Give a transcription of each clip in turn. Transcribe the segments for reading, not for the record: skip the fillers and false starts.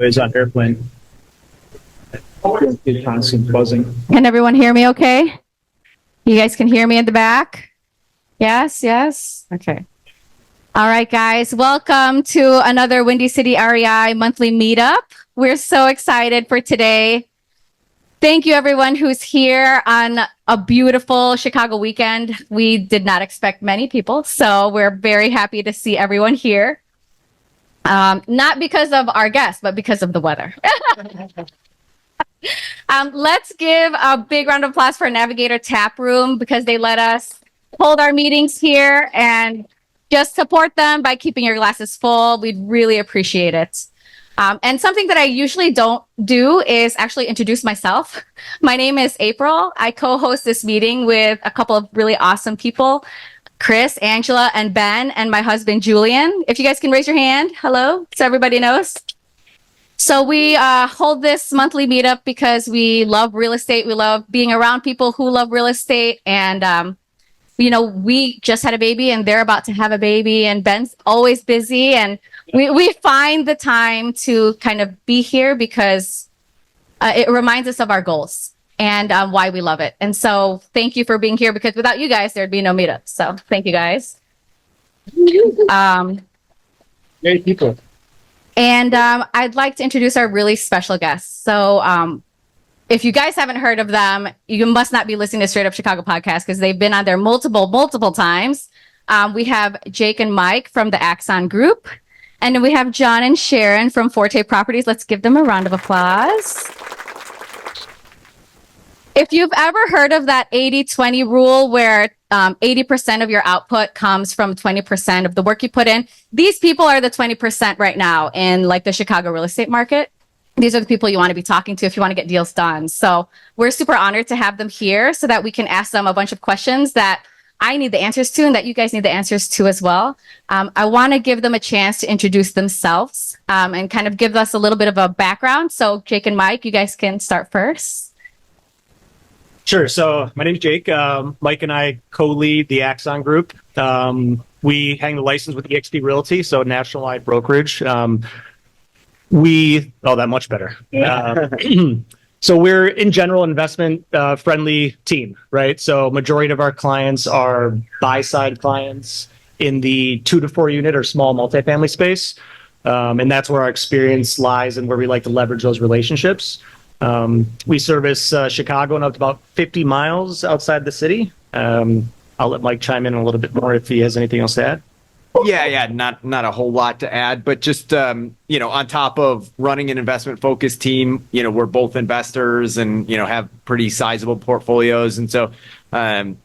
Is on airplane. Constant buzzing. Can everyone hear me okay? You guys can hear me in the back? Yes, yes? Okay. All right, guys. Welcome to another Windy City REI monthly meetup. We're so excited for today. Thank you, everyone who's here on a beautiful Chicago weekend. We did not expect many people, so we're very happy to see everyone here. Not because of our guests, but because of the weather. Let's give a big round of applause for Navigator Tap Room because they let us hold our meetings here, and just support them by keeping your glasses full. We'd really appreciate it. And something that I usually don't do is actually introduce myself. My name is April. I co-host this meeting with a couple of really awesome people, Chris, Angela, and Ben, and my husband, Julian. If you guys can raise your hand. Hello, so everybody knows. So we hold this monthly meetup because we love real estate. We love being around people who love real estate. And, you know, we just had a baby and they're about to have a baby, and Ben's always busy. And we find the time to kind of be here because it reminds us of our goals and why we love it. And so thank you for being here, because without you guys, there'd be no meetup. So thank you guys. Great people. And I'd like to introduce our really special guests. So if you guys haven't heard of them, you must not be listening to Straight Up Chicago podcast, because they've been on there multiple times. We have Jake and Mike from the Axon Group. And then we have John and Sharon from Forte Properties. Let's give them a round of applause. If you've ever heard of that 80-20 rule where 80% of your output comes from 20% of the work you put in, these people are the 20% right now in like the Chicago real estate market. These are the people you want to be talking to if you want to get deals done. So we're super honored to have them here so that we can ask them a bunch of questions that I need the answers to and that you guys need the answers to as well. I want to give them a chance to introduce themselves and kind of give us a little bit of a background. So Jake and Mike, you guys can start first. Sure. So my name is Jake. Mike and I co-lead the Axon Group. We hang the license with EXP Realty, so nationwide brokerage. That much better. So we're in general investment friendly team, right? So majority of our clients are buy side clients in the 2 to 4 unit or small multifamily space. And that's where our experience lies and where we like to leverage those relationships. We service Chicago and up to about 50 miles outside the city. I'll let Mike chime in a little bit more if he has anything else to add. Yeah, not a whole lot to add, but just, on top of running an investment focused team, we're both investors and, have pretty sizable portfolios. And so, not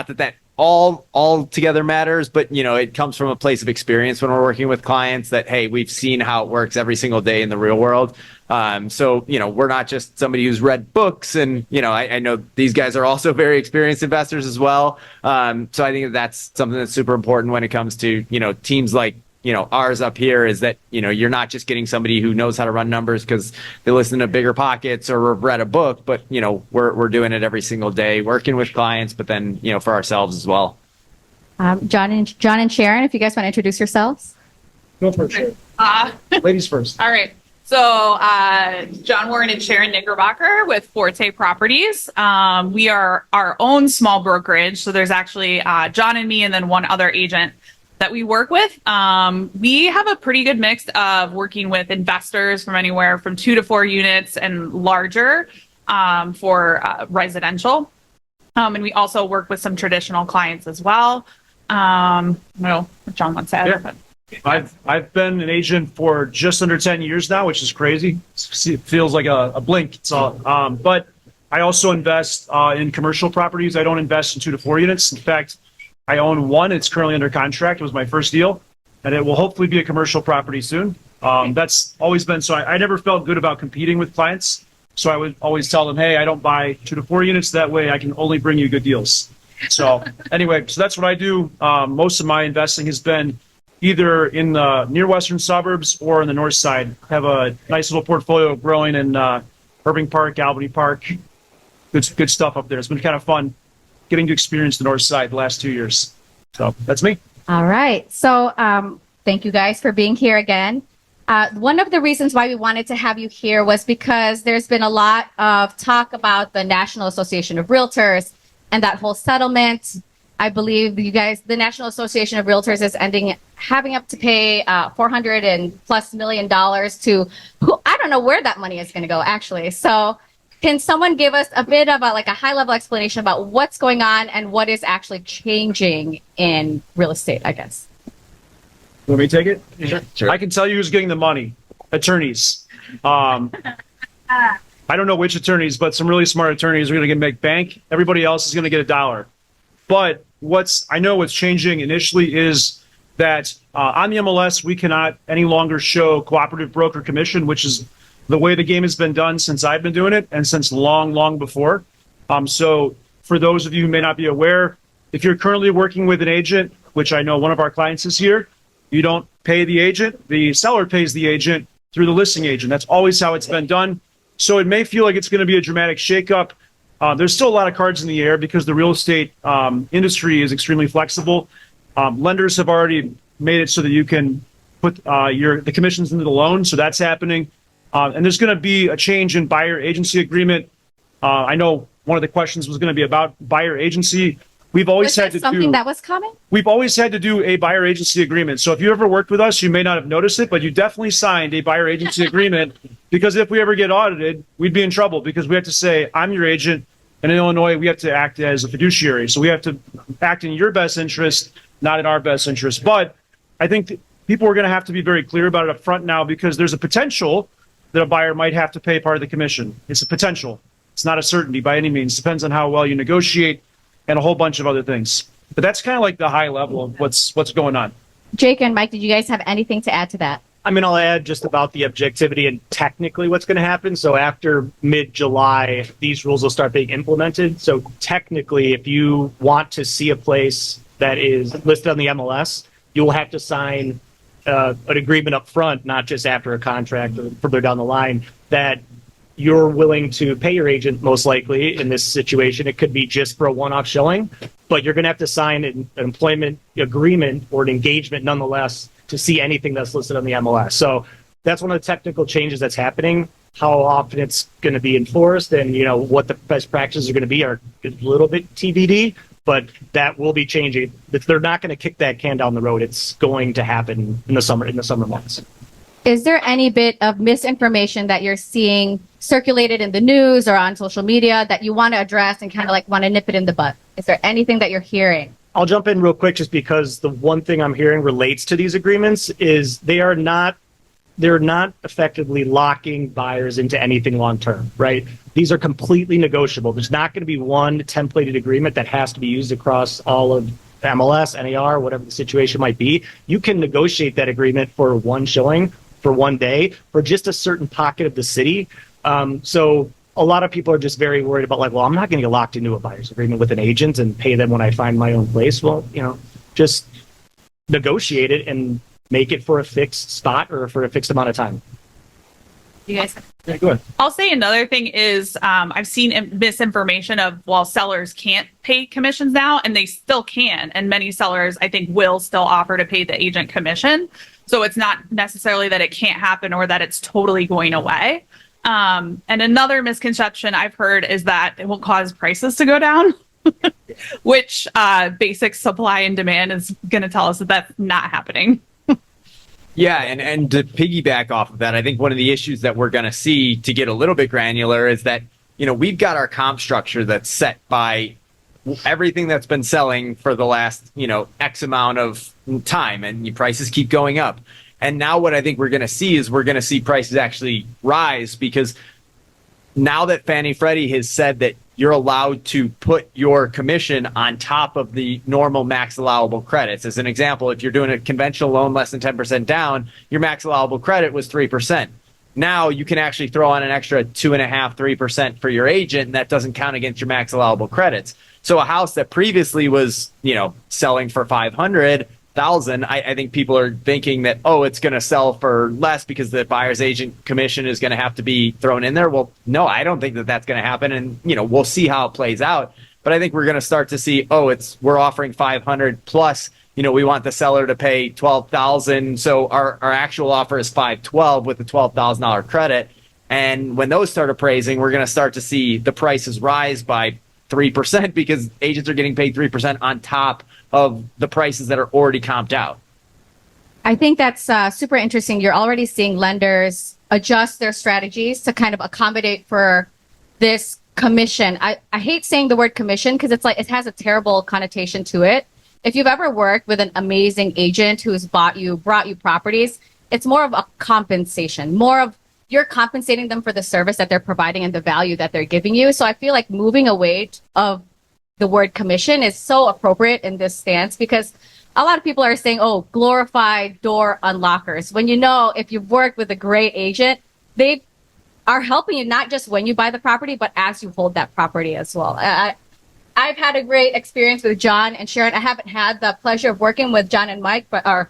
that all together matters, but, it comes from a place of experience when we're working with clients that, hey, we've seen how it works every single day in the real world. So, we're not just somebody who's read books and, I know these guys are also very experienced investors as well. So I think that's something that's super important when it comes to, teams like, ours up here, is that, you're not just getting somebody who knows how to run numbers because they listen to Bigger Pockets or read a book, but, we're doing it every single day, working with clients, but then, for ourselves as well. John and Sharon, if you guys want to introduce yourselves. Go for it. Ladies first. All right. So John Warren and Sharon Knickerbocker with Forte Properties. We are our own small brokerage. So there's actually John and me and then one other agent that we work with. We have a pretty good mix of working with investors from anywhere from 2 to 4 units and larger for residential. And we also work with some traditional clients as well. I don't know what John wants to add. Yeah. I've been an agent for just under 10 years now, which is crazy. It feels like a blink. It's all, but I also invest in commercial properties. I don't invest in 2 to 4 units. In fact, I own one. It's currently under contract. It was my first deal, and it will hopefully be a commercial property soon. That's always been, so I never felt good about competing with clients. So I would always tell them, hey, I don't buy 2 to 4 units. That way I can only bring you good deals. So anyway, so that's what I do. Most of my investing has been either in the near western suburbs or in the north side. I have a nice little portfolio growing in Irving Park, Albany Park. Good stuff up there. It's been kind of fun getting to experience the north side the last 2 years. So that's me. All right. So Thank you guys for being here again. One of the reasons why we wanted to have you here was because there's been a lot of talk about the National Association of Realtors and that whole settlement. I believe you guys, the National Association of Realtors is having up to pay $400 and plus million to who, I don't know where that money is going to go actually. So can someone give us a bit of a high level explanation about what's going on and what is actually changing in real estate, I guess? Let me take it? Sure. I can tell you who's getting the money. Attorneys. I don't know which attorneys, but some really smart attorneys are going to make bank. Everybody else is going to get $1. But what's changing initially is that on the MLS, we cannot any longer show cooperative broker commission, which is the way the game has been done since I've been doing it and since long, long before. So for those of you who may not be aware, if you're currently working with an agent, which I know one of our clients is here, you don't pay the agent. The seller pays the agent through the listing agent. That's always how it's been done. So it may feel like it's going to be a dramatic shakeup. There's still a lot of cards in the air because the real estate industry is extremely flexible. Lenders have already made it so that you can put the commissions into the loan. So that's happening. And there's going to be a change in buyer agency agreement. I know one of the questions was going to be about buyer agency. We've always had to something that was coming? We've always had to do a buyer agency agreement. So if you ever worked with us, you may not have noticed it, but you definitely signed a buyer agency agreement because if we ever get audited, we'd be in trouble because we have to say, I'm your agent. And in Illinois, we have to act as a fiduciary. So we have to act in your best interest, not in our best interest. But I think people are going to have to be very clear about it up front now because there's a potential that a buyer might have to pay part of the commission. It's a potential. It's not a certainty by any means. Depends on how well you negotiate and a whole bunch of other things. But that's kind of like the high level of what's going on. Jake and Mike, did you guys have anything to add to that? I mean, I'll add just about the objectivity and technically what's going to happen. So after mid-July, these rules will start being implemented. So technically, if you want to see a place that is listed on the MLS, you will have to sign an agreement up front, not just after a contract or further down the line, that you're willing to pay your agent, most likely in this situation. It could be just for a one-off showing, but you're going to have to sign an employment agreement or an engagement nonetheless to see anything that's listed on the MLS. So that's one of the technical changes that's happening. How often it's going to be enforced and, what the best practices are going to be are a little bit TBD, but that will be changing. They're not going to kick that can down the road. It's going to happen in the summer months. Is there any bit of misinformation that you're seeing circulated in the news or on social media that you want to address and kind of want to nip it in the butt? Is there anything that you're hearing? I'll jump in real quick just because the one thing I'm hearing relates to these agreements is they're not effectively locking buyers into anything long-term, right? These are completely negotiable. There's not going to be one templated agreement that has to be used across all of MLS, NAR, whatever the situation might be. You can negotiate that agreement for one showing, for one day, for just a certain pocket of the city. So a lot of people are just very worried about well, I'm not going to get locked into a buyer's agreement with an agent and pay them when I find my own place. Well, just negotiate it and make it for a fixed spot or for a fixed amount of time. You guys. Yeah, go ahead. I'll say another thing is I've seen misinformation of sellers can't pay commissions now, and they still can. And many sellers, I think, will still offer to pay the agent commission. So it's not necessarily that it can't happen or that it's totally going away. And another misconception I've heard is that it will cause prices to go down, which basic supply and demand is going to tell us that that's not happening. Yeah, and to piggyback off of that, I think one of the issues that we're going to see, to get a little bit granular, is that, we've got our comp structure that's set by everything that's been selling for the last, X amount of time, and your prices keep going up. And now what I think we're going to see is prices actually rise, because now that Fannie Freddie has said that you're allowed to put your commission on top of the normal max allowable credits. As an example, if you're doing a conventional loan less than 10% down, your max allowable credit was 3%. Now you can actually throw on an extra 2.5%, 3% for your agent, and that doesn't count against your max allowable credits. So a house that previously was, selling for $500,000, I think people are thinking that, it's going to sell for less because the buyer's agent commission is going to have to be thrown in there. Well, no, I don't think that that's going to happen. And, we'll see how it plays out. But I think we're going to start to see, we're offering $500 plus we want the seller to pay $12,000. So our actual offer is $512 with a $12,000 credit. And when those start appraising, we're going to start to see the prices rise by 3% because agents are getting paid 3% on top of the prices that are already comped out. I think that's super interesting. You're already seeing lenders adjust their strategies to kind of accommodate for this commission. I hate saying the word commission because it's like it has a terrible connotation to it. If you've ever worked with an amazing agent who's brought you properties, it's more of a compensation, more of you're compensating them for the service that they're providing and the value that they're giving you. So I feel like moving away of the word commission is so appropriate in this stance because a lot of people are saying, oh, glorified door unlockers. When if you've worked with a great agent, they are helping you not just when you buy the property, but as you hold that property as well. I've had a great experience with John and Sharon. I haven't had the pleasure of working with John and Mike, or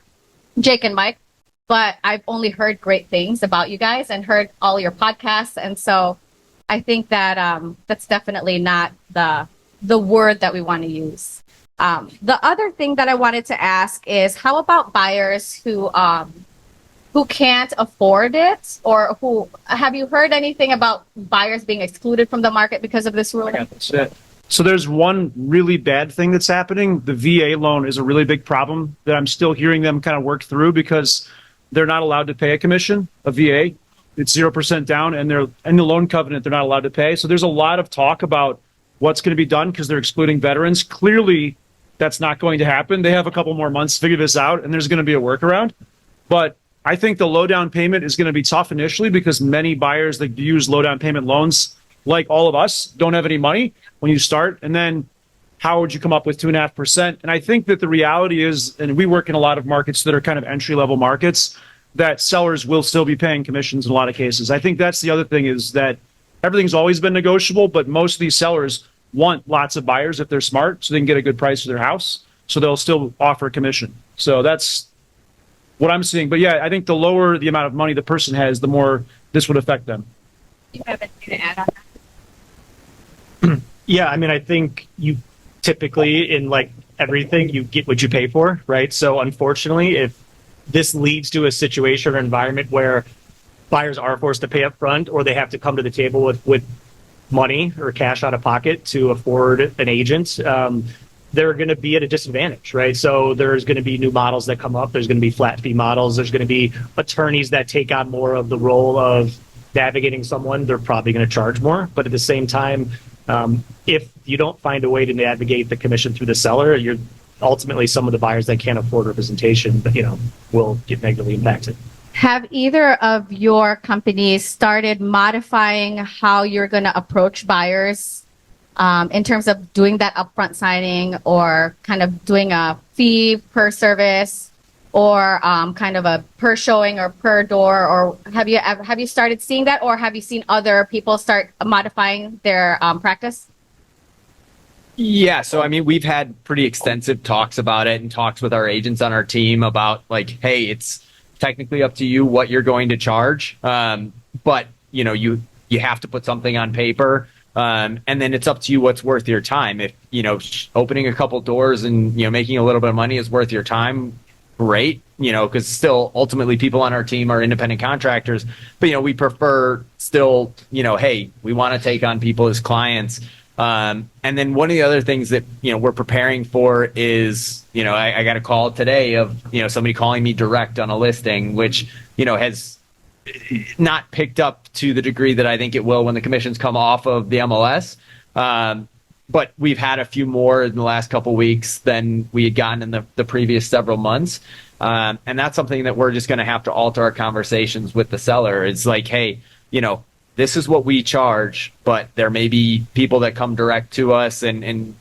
Jake and Mike, but I've only heard great things about you guys and heard all your podcasts. And so I think that that's definitely not the word that we want to use. The other thing that I wanted to ask is how about buyers who can't afford it, or who have you heard anything about buyers being excluded from the market because of this rule? So there's one really bad thing that's happening. The VA loan is a really big problem that I'm still hearing them kind of work through because they're not allowed to pay a commission, a VA. It's 0% down, and they're in the loan covenant, they're not allowed to pay. So there's a lot of talk about what's going to be done because they're excluding veterans. Clearly, that's not going to happen. They have a couple more months to figure this out, and there's going to be a workaround. But I think the low down payment is going to be tough initially because many buyers that use low down payment loans, like all of us, don't have any money when you start. And then how would you come up with 2.5%? And I think that the reality is, and we work in a lot of markets that are kind of entry level markets, that sellers will still be paying commissions in a lot of cases. I think that's the other thing is that everything's always been negotiable, but most of these sellers want lots of buyers if they're smart so they can get a good price for their house. So they'll still offer a commission. So that's what I'm seeing. But yeah, I think the lower the amount of money the person has, the more this would affect them. You have anything to add on that? Yeah, I mean, I think you typically in like everything, you get what you pay for, right? So unfortunately, if this leads to a situation or environment where buyers are forced to pay up front or they have to come to the table with money or cash out of pocket to afford an agent, they're going to be at a disadvantage, right? So there's going to be new models that come up. There's going to be flat fee models. There's going to be attorneys that take on more of the role of navigating someone. They're probably going to charge more. But at the same time, if you don't find a way to navigate the commission through the seller, you're ultimately some of the buyers that can't afford representation, will get negatively impacted. Have either of your companies started modifying how you're going to approach buyers in terms of doing that upfront signing or kind of doing a fee per service or kind of a per showing or per door? Or have you started seeing that, or have you seen other people start modifying their practice? Yeah, so I mean, we've had pretty extensive talks about it and talks with our agents on our team about like, hey, it's technically up to you what you're going to charge, but you have to put something on paper, and then it's up to you what's worth your time. If opening a couple doors and making a little bit of money is worth your time, great. Because still ultimately people on our team are independent contractors, but we prefer still hey, we want to take on people as clients. And then one of the other things that, we're preparing for is, I got a call today of, somebody calling me direct on a listing, which, has not picked up to the degree that I think it will when the commissions come off of the MLS. But we've had a few more in the last couple of weeks than we had gotten in the previous several months. And that's something that we're just going to have to alter our conversations with the seller. It's like, hey, this is what we charge, but there may be people that come direct to us and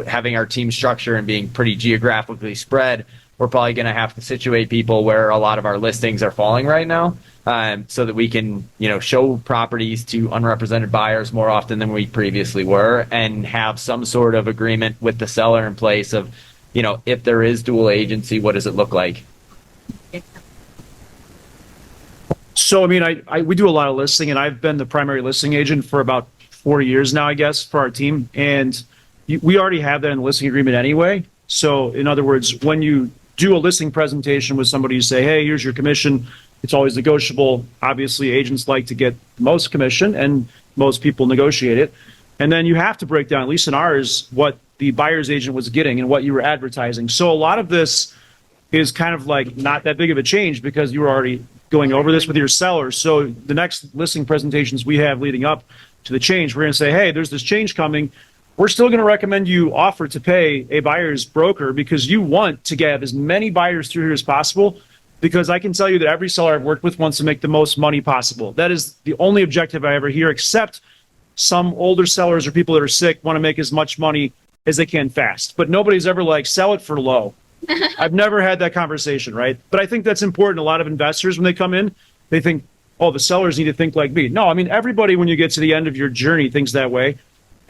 having our team structure and being pretty geographically spread, we're probably going to have to situate people where a lot of our listings are falling right now, so that we can, show properties to unrepresented buyers more often than we previously were and have some sort of agreement with the seller in place of, if there is dual agency, what does it look like? So, I mean, we do a lot of listing, and I've been the primary listing agent for about 4 years now, I guess, for our team. And we already have that in the listing agreement anyway. So in other words, when you do a listing presentation with somebody, you say, hey, here's your commission. It's always negotiable. Obviously, agents like to get the most commission, and most people negotiate it. And then you have to break down, at least in ours, what the buyer's agent was getting and what you were advertising. So a lot of this is kind of like not that big of a change because you were already going over this with your sellers. So the next listing presentations we have leading up to the change, we're going to say, hey, there's this change coming. We're still going to recommend you offer to pay a buyer's broker because you want to get as many buyers through here as possible. Because I can tell you that every seller I've worked with wants to make the most money possible. That is the only objective I ever hear, except some older sellers or people that are sick want to make as much money as they can fast. But nobody's ever like, sell it for low. I've never had that conversation, right? But I think that's important. A lot of investors, when they come in, they think, oh, the sellers need to think like me. No, I mean, everybody, when you get to the end of your journey, thinks that way.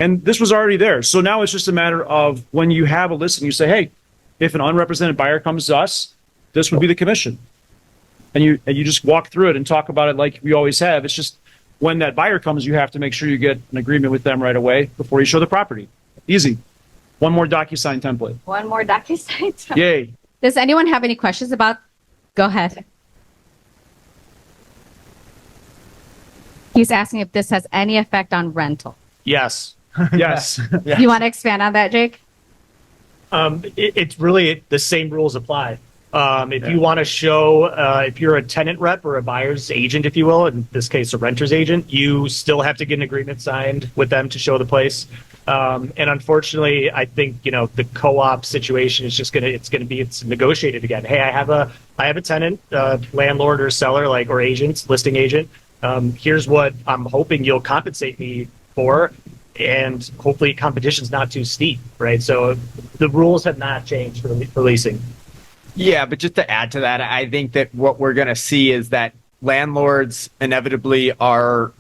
And this was already there. So now it's just a matter of when you have a listing, you say, hey, if an unrepresented buyer comes to us, this would be the commission. And you just walk through it and talk about it like we always have. It's just when that buyer comes, you have to make sure you get an agreement with them right away before you show the property. Easy. One more DocuSign template. One more DocuSign. Yay. Does anyone have any questions about? Go ahead. He's asking if this has any effect on rental. Yes. Yes. You want to expand on that, Jake? It's really the same rules apply. If you want to show, if you're a tenant rep or a buyer's agent, if you will, in this case, a renter's agent, you still have to get an agreement signed with them to show the place. And unfortunately, I think, the co-op situation is just it's negotiated again. Hey, I have a tenant, landlord or seller, or agent, listing agent. Here's what I'm hoping you'll compensate me for. And hopefully competition's not too steep, right? So the rules have not changed for leasing. Yeah, but just to add to that, I think that what we're going to see is that landlords inevitably are,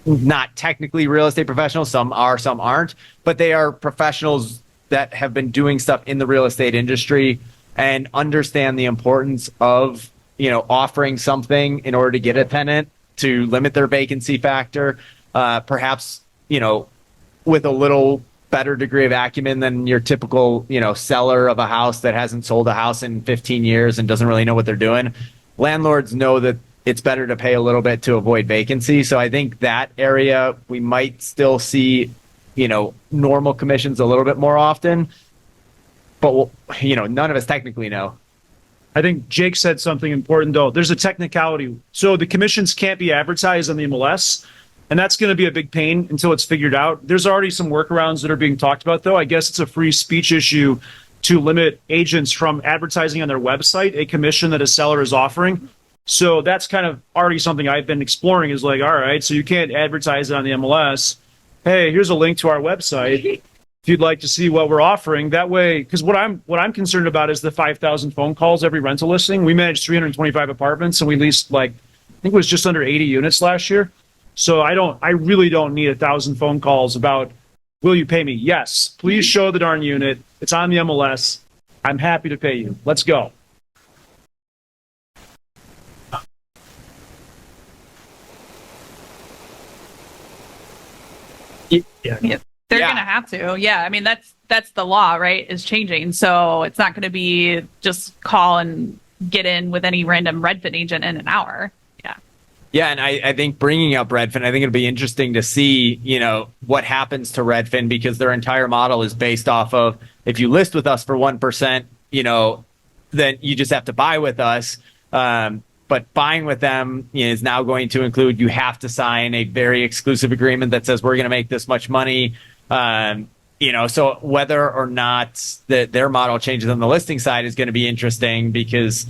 not technically real estate professionals. Some are, some aren't, but they are professionals that have been doing stuff in the real estate industry and understand the importance of, offering something in order to get a tenant to limit their vacancy factor. Perhaps, with a little better degree of acumen than your typical, seller of a house that hasn't sold a house in 15 years and doesn't really know what they're doing. Landlords know that it's better to pay a little bit to avoid vacancy. So I think that area we might still see, normal commissions a little bit more often, but none of us technically know. I think Jake said something important though. There's a technicality. So the commissions can't be advertised on the MLS. And that's going to be a big pain until it's figured out. There's already some workarounds that are being talked about, though. I guess it's a free speech issue to limit agents from advertising on their website a commission that a seller is offering. So that's kind of already something I've been exploring is all right, so you can't advertise it on the MLS. Hey, here's a link to our website if you'd like to see what we're offering. That way, because what I'm concerned about is the 5,000 phone calls every rental listing. We managed 325 apartments and we leased I think it was just under 80 units last year. So I really don't need 1,000 phone calls about, will you pay me? Yes, please show the darn unit. It's on the MLS. I'm happy to pay you. Let's go. Yeah, they're going to have to. Yeah. I mean, that's the law, right? Is changing. So it's not going to be just call and get in with any random Redfin agent in an hour. Yeah, and I think bringing up Redfin, I think it'll be interesting to see, what happens to Redfin because their entire model is based off of if you list with us for 1%, then you just have to buy with us. But buying with them is now going to include you have to sign a very exclusive agreement that says we're going to make this much money. So whether or not their model changes on the listing side is going to be interesting because,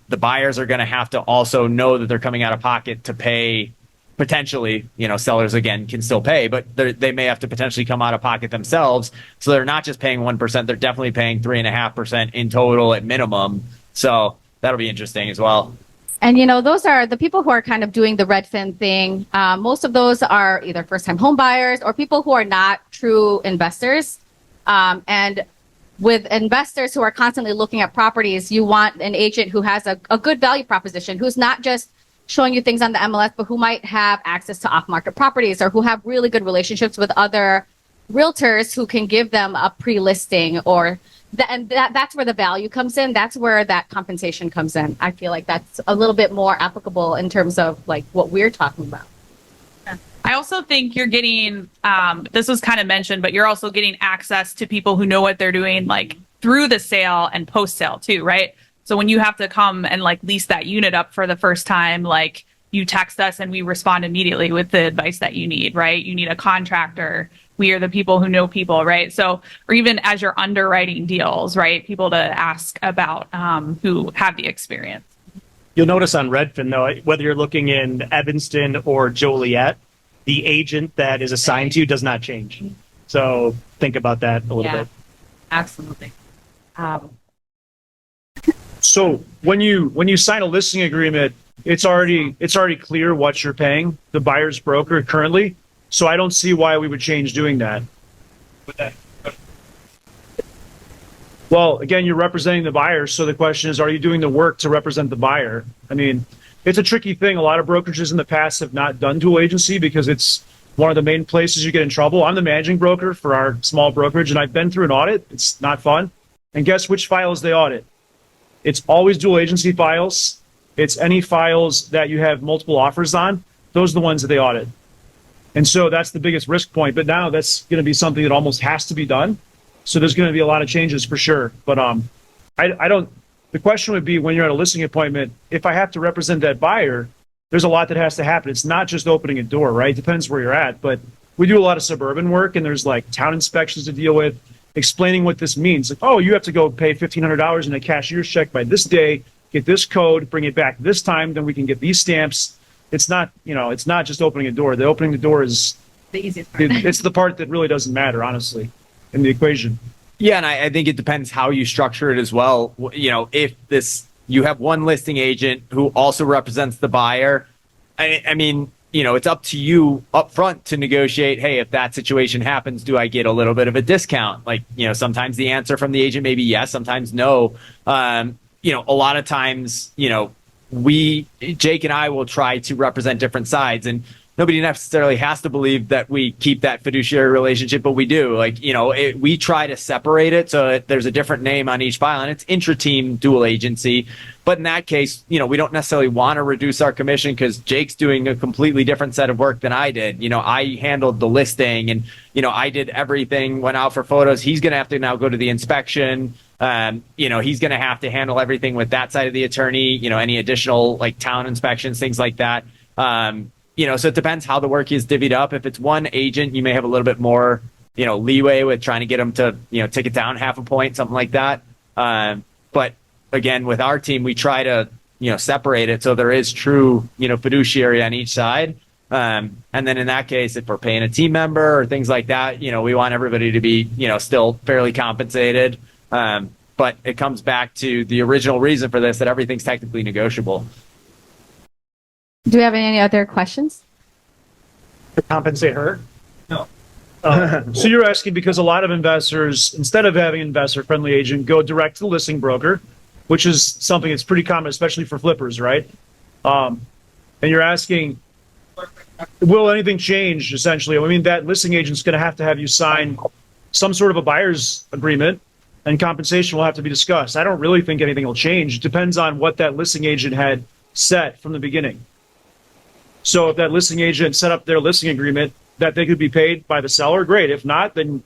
the buyers are going to have to also know that they're coming out of pocket to pay potentially, sellers again can still pay, but they may have to potentially come out of pocket themselves. So they're not just paying 1%, they're definitely paying 3.5% in total at minimum. So that'll be interesting as well. And, those are the people who are kind of doing the Redfin thing. Most of those are either first-time home buyers or people who are not true investors. And with investors who are constantly looking at properties, you want an agent who has a good value proposition, who's not just showing you things on the MLS, but who might have access to off-market properties or who have really good relationships with other realtors who can give them a pre-listing or that's where the value comes in. That's where that compensation comes in. I feel like that's a little bit more applicable in terms of like what we're talking about. I also think you're getting, this was kind of mentioned, but you're also getting access to people who know what they're doing, like through the sale and post sale too, right? So when you have to come and like lease that unit up for the first time, like you text us and we respond immediately with the advice that you need, right? You need a contractor. We are the people who know people, right? So, or even as you're underwriting deals, right? People to ask about who have the experience. You'll notice on Redfin, though, whether you're looking in Evanston or Joliet, the agent that is assigned to you does not change. So think about that a little bit. Absolutely. So when you sign a listing agreement, it's already clear what you're paying the buyer's broker currently. So I don't see why we would change doing that. Well, again, you're representing the buyer. So the question is, are you doing the work to represent the buyer? I mean, it's a tricky thing. A lot of brokerages in the past have not done dual agency because it's one of the main places you get in trouble. I'm the managing broker for our small brokerage, and I've been through an audit. It's not fun. And guess which files they audit? It's always dual agency files. It's any files that you have multiple offers on. Those are the ones that they audit. And so that's the biggest risk point. But now that's going to be something that almost has to be done. So there's going to be a lot of changes for sure. But I don't. The question would be when you're at a listing appointment, if I have to represent that buyer, there's a lot that has to happen. It's not just opening a door, right? Depends where you're at. But we do a lot of suburban work, and there's like town inspections to deal with, explaining what this means. Like, oh, you have to go pay $1,500 in a cashier's check by this day, get this code, bring it back this time, then we can get these stamps. It's not, it's not just opening a door. The opening the door is The easiest part. it's the part that really doesn't matter, honestly, in the equation. Yeah, and I think it depends how you structure it as well. If you have one listing agent who also represents the buyer, I mean, it's up to you up front to negotiate, hey, if that situation happens, do I get a little bit of a discount? Like, sometimes the answer from the agent may be yes, sometimes no. A lot of times, Jake and I will try to represent different sides, and nobody necessarily has to believe that we keep that fiduciary relationship, but we do. We try to separate it so that there's a different name on each file, and it's intra-team dual agency. But in that case, we don't necessarily want to reduce our commission because Jake's doing a completely different set of work than I did. I handled the listing, and I did everything, went out for photos. He's going to have to now go to the inspection. He's going to have to handle everything with that side of the attorney, any additional like town inspections, things like that. So it depends how the work is divvied up. If it's one agent, you may have a little bit more, leeway with trying to get them to, take it down half a point, something like that. But again, with our team, we try to, separate it so there is true, fiduciary on each side. And then in that case, if we're paying a team member or things like that, we want everybody to be, still fairly compensated. But it comes back to the original reason for this, that everything's technically negotiable. Do we have any other questions? To compensate her? No. So you're asking because a lot of investors, instead of having an investor-friendly agent, go direct to the listing broker, which is something that's pretty common, especially for flippers, right? And you're asking, will anything change, essentially? I mean, that listing agent's going to have you sign some sort of a buyer's agreement, and compensation will have to be discussed. I don't really think anything will change. It depends on what that listing agent had set from the beginning. So if that listing agent set up their listing agreement that they could be paid by the seller, great. If not, then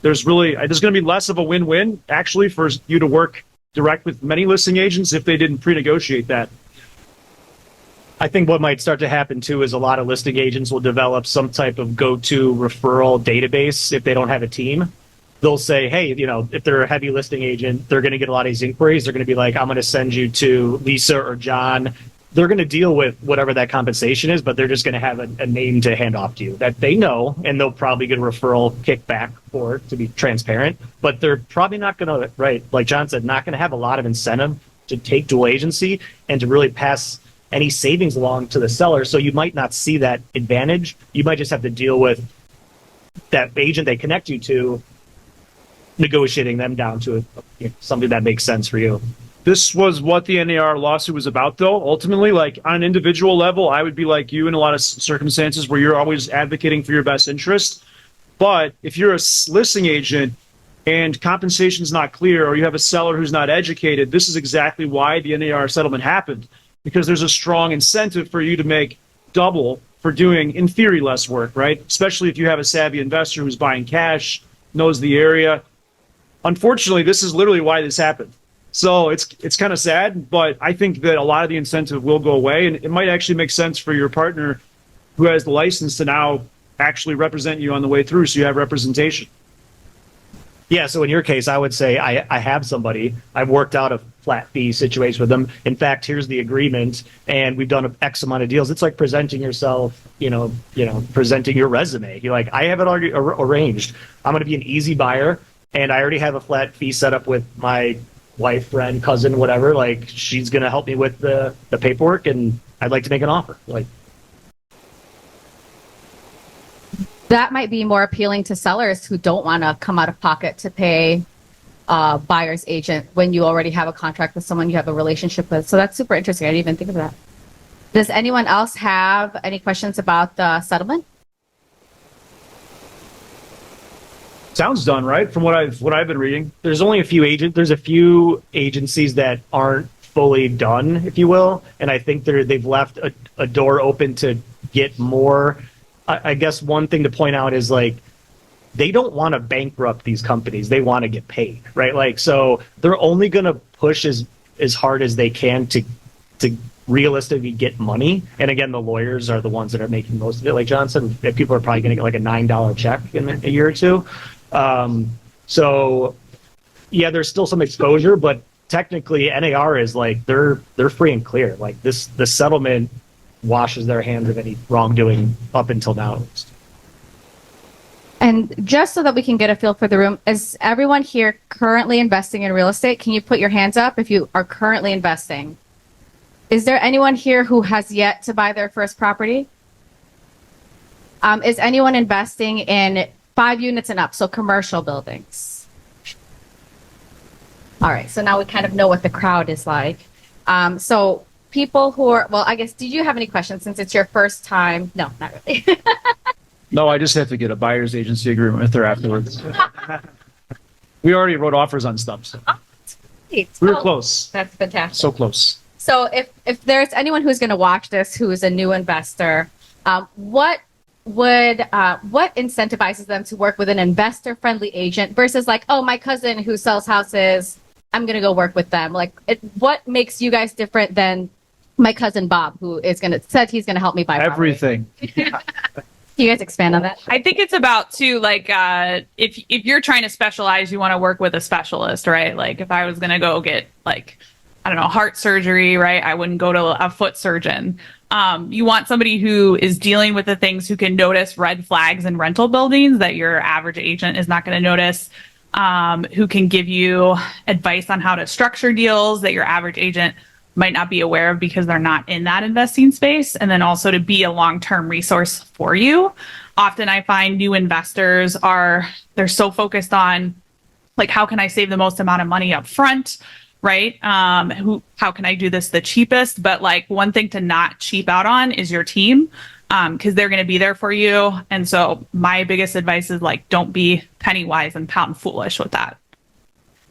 there's going to be less of a win-win actually for you to work direct with many listing agents if they didn't pre-negotiate that. I think what might start to happen too is a lot of listing agents will develop some type of go-to referral database if they don't have a team. They'll say, hey, if they're a heavy listing agent, they're going to get a lot of these inquiries. They're going to be like, I'm going to send you to Lisa or John. They're going to deal with whatever that compensation is, but they're just going to have a name to hand off to you that they know, and they'll probably get a referral kickback for it, to be transparent. But they're probably not going to, right, like John said, not going to have a lot of incentive to take dual agency and to really pass any savings along to the seller. So you might not see that advantage. You might just have to deal with that agent they connect you to, negotiating them down to something that makes sense for you. This was what the NAR lawsuit was about, though. Ultimately, like on an individual level, I would be like you in a lot of circumstances where you're always advocating for your best interest. But if you're a listing agent and compensation is not clear, or you have a seller who's not educated, this is exactly why the NAR settlement happened, because there's a strong incentive for you to make double for doing, in theory, less work, right? Especially if you have a savvy investor who's buying cash, knows the area. Unfortunately, this is literally why this happened. So it's kind of sad, but I think that a lot of the incentive will go away, and it might actually make sense for your partner who has the license to now actually represent you on the way through, so you have representation. Yeah, so in your case, I would say I have somebody. I've worked out a flat fee situation with them. In fact, here's the agreement, and we've done X amount of deals. It's like presenting yourself, presenting your resume. You're like, I have it already arranged. I'm going to be an easy buyer, and I already have a flat fee set up with my wife, friend, cousin, whatever. Like, she's going to help me with the paperwork, and I'd like to make an offer. Like, That might be more appealing to sellers who don't want to come out of pocket to pay a buyer's agent when you already have a contract with someone you have a relationship with. So that's super interesting. I didn't even think of that. Does anyone else have any questions about the settlement? Sounds done, right? From what I've been reading. there's only there's a few agencies that aren't fully done, if you will, and I think they've left a door open to get more. I guess one thing to point out is, like, they don't want to bankrupt these companies. They want to get paid, right? Like, so they're only going to push as hard as they can to realistically get money. And again, the lawyers are the ones that are making most of it. Like John said, people are probably going to get like a $9 check in a year or two. So yeah, there's still some exposure, but technically NAR is like, they're free and clear. Like, the settlement washes their hands of any wrongdoing up until now, at least. And just so that we can get a feel for the room, is everyone here currently investing in real estate? Can you put your hands up if you are currently investing? Is there anyone here who has yet to buy their first property? Is anyone investing in 5 units and up, so commercial buildings? All right, so now we kind of know what the crowd is like. So people who are, well, I guess, did you have any questions since it's your first time? No, not really. No, I just have to get a buyer's agency agreement with her afterwards. We already wrote offers on stuff. So. We were close. That's fantastic. So close. So if there's anyone who's going to watch this who is a new investor, what incentivizes them to work with an investor-friendly agent versus like, oh, my cousin who sells houses, I'm going to go work with them? Like, what makes you guys different than my cousin Bob, who is said he's going to help me buy property? Everything. Can you guys expand on that? I think it's about too, like, if you're trying to specialize, you want to work with a specialist, right? Like, if I was going to go get, like, I don't know, heart surgery, right? I wouldn't go to a foot surgeon. You want somebody who is dealing with the things, who can notice red flags in rental buildings that your average agent is not going to notice, who can give you advice on how to structure deals that your average agent might not be aware of because they're not in that investing space, and then also to be a long-term resource for you. Often I find new investors they're so focused on, like, how can I save the most amount of money up front, right? How can I do this the cheapest? But, like, one thing to not cheap out on is your team, because they're going to be there for you. And so my biggest advice is, like, don't be penny wise and pound foolish with that.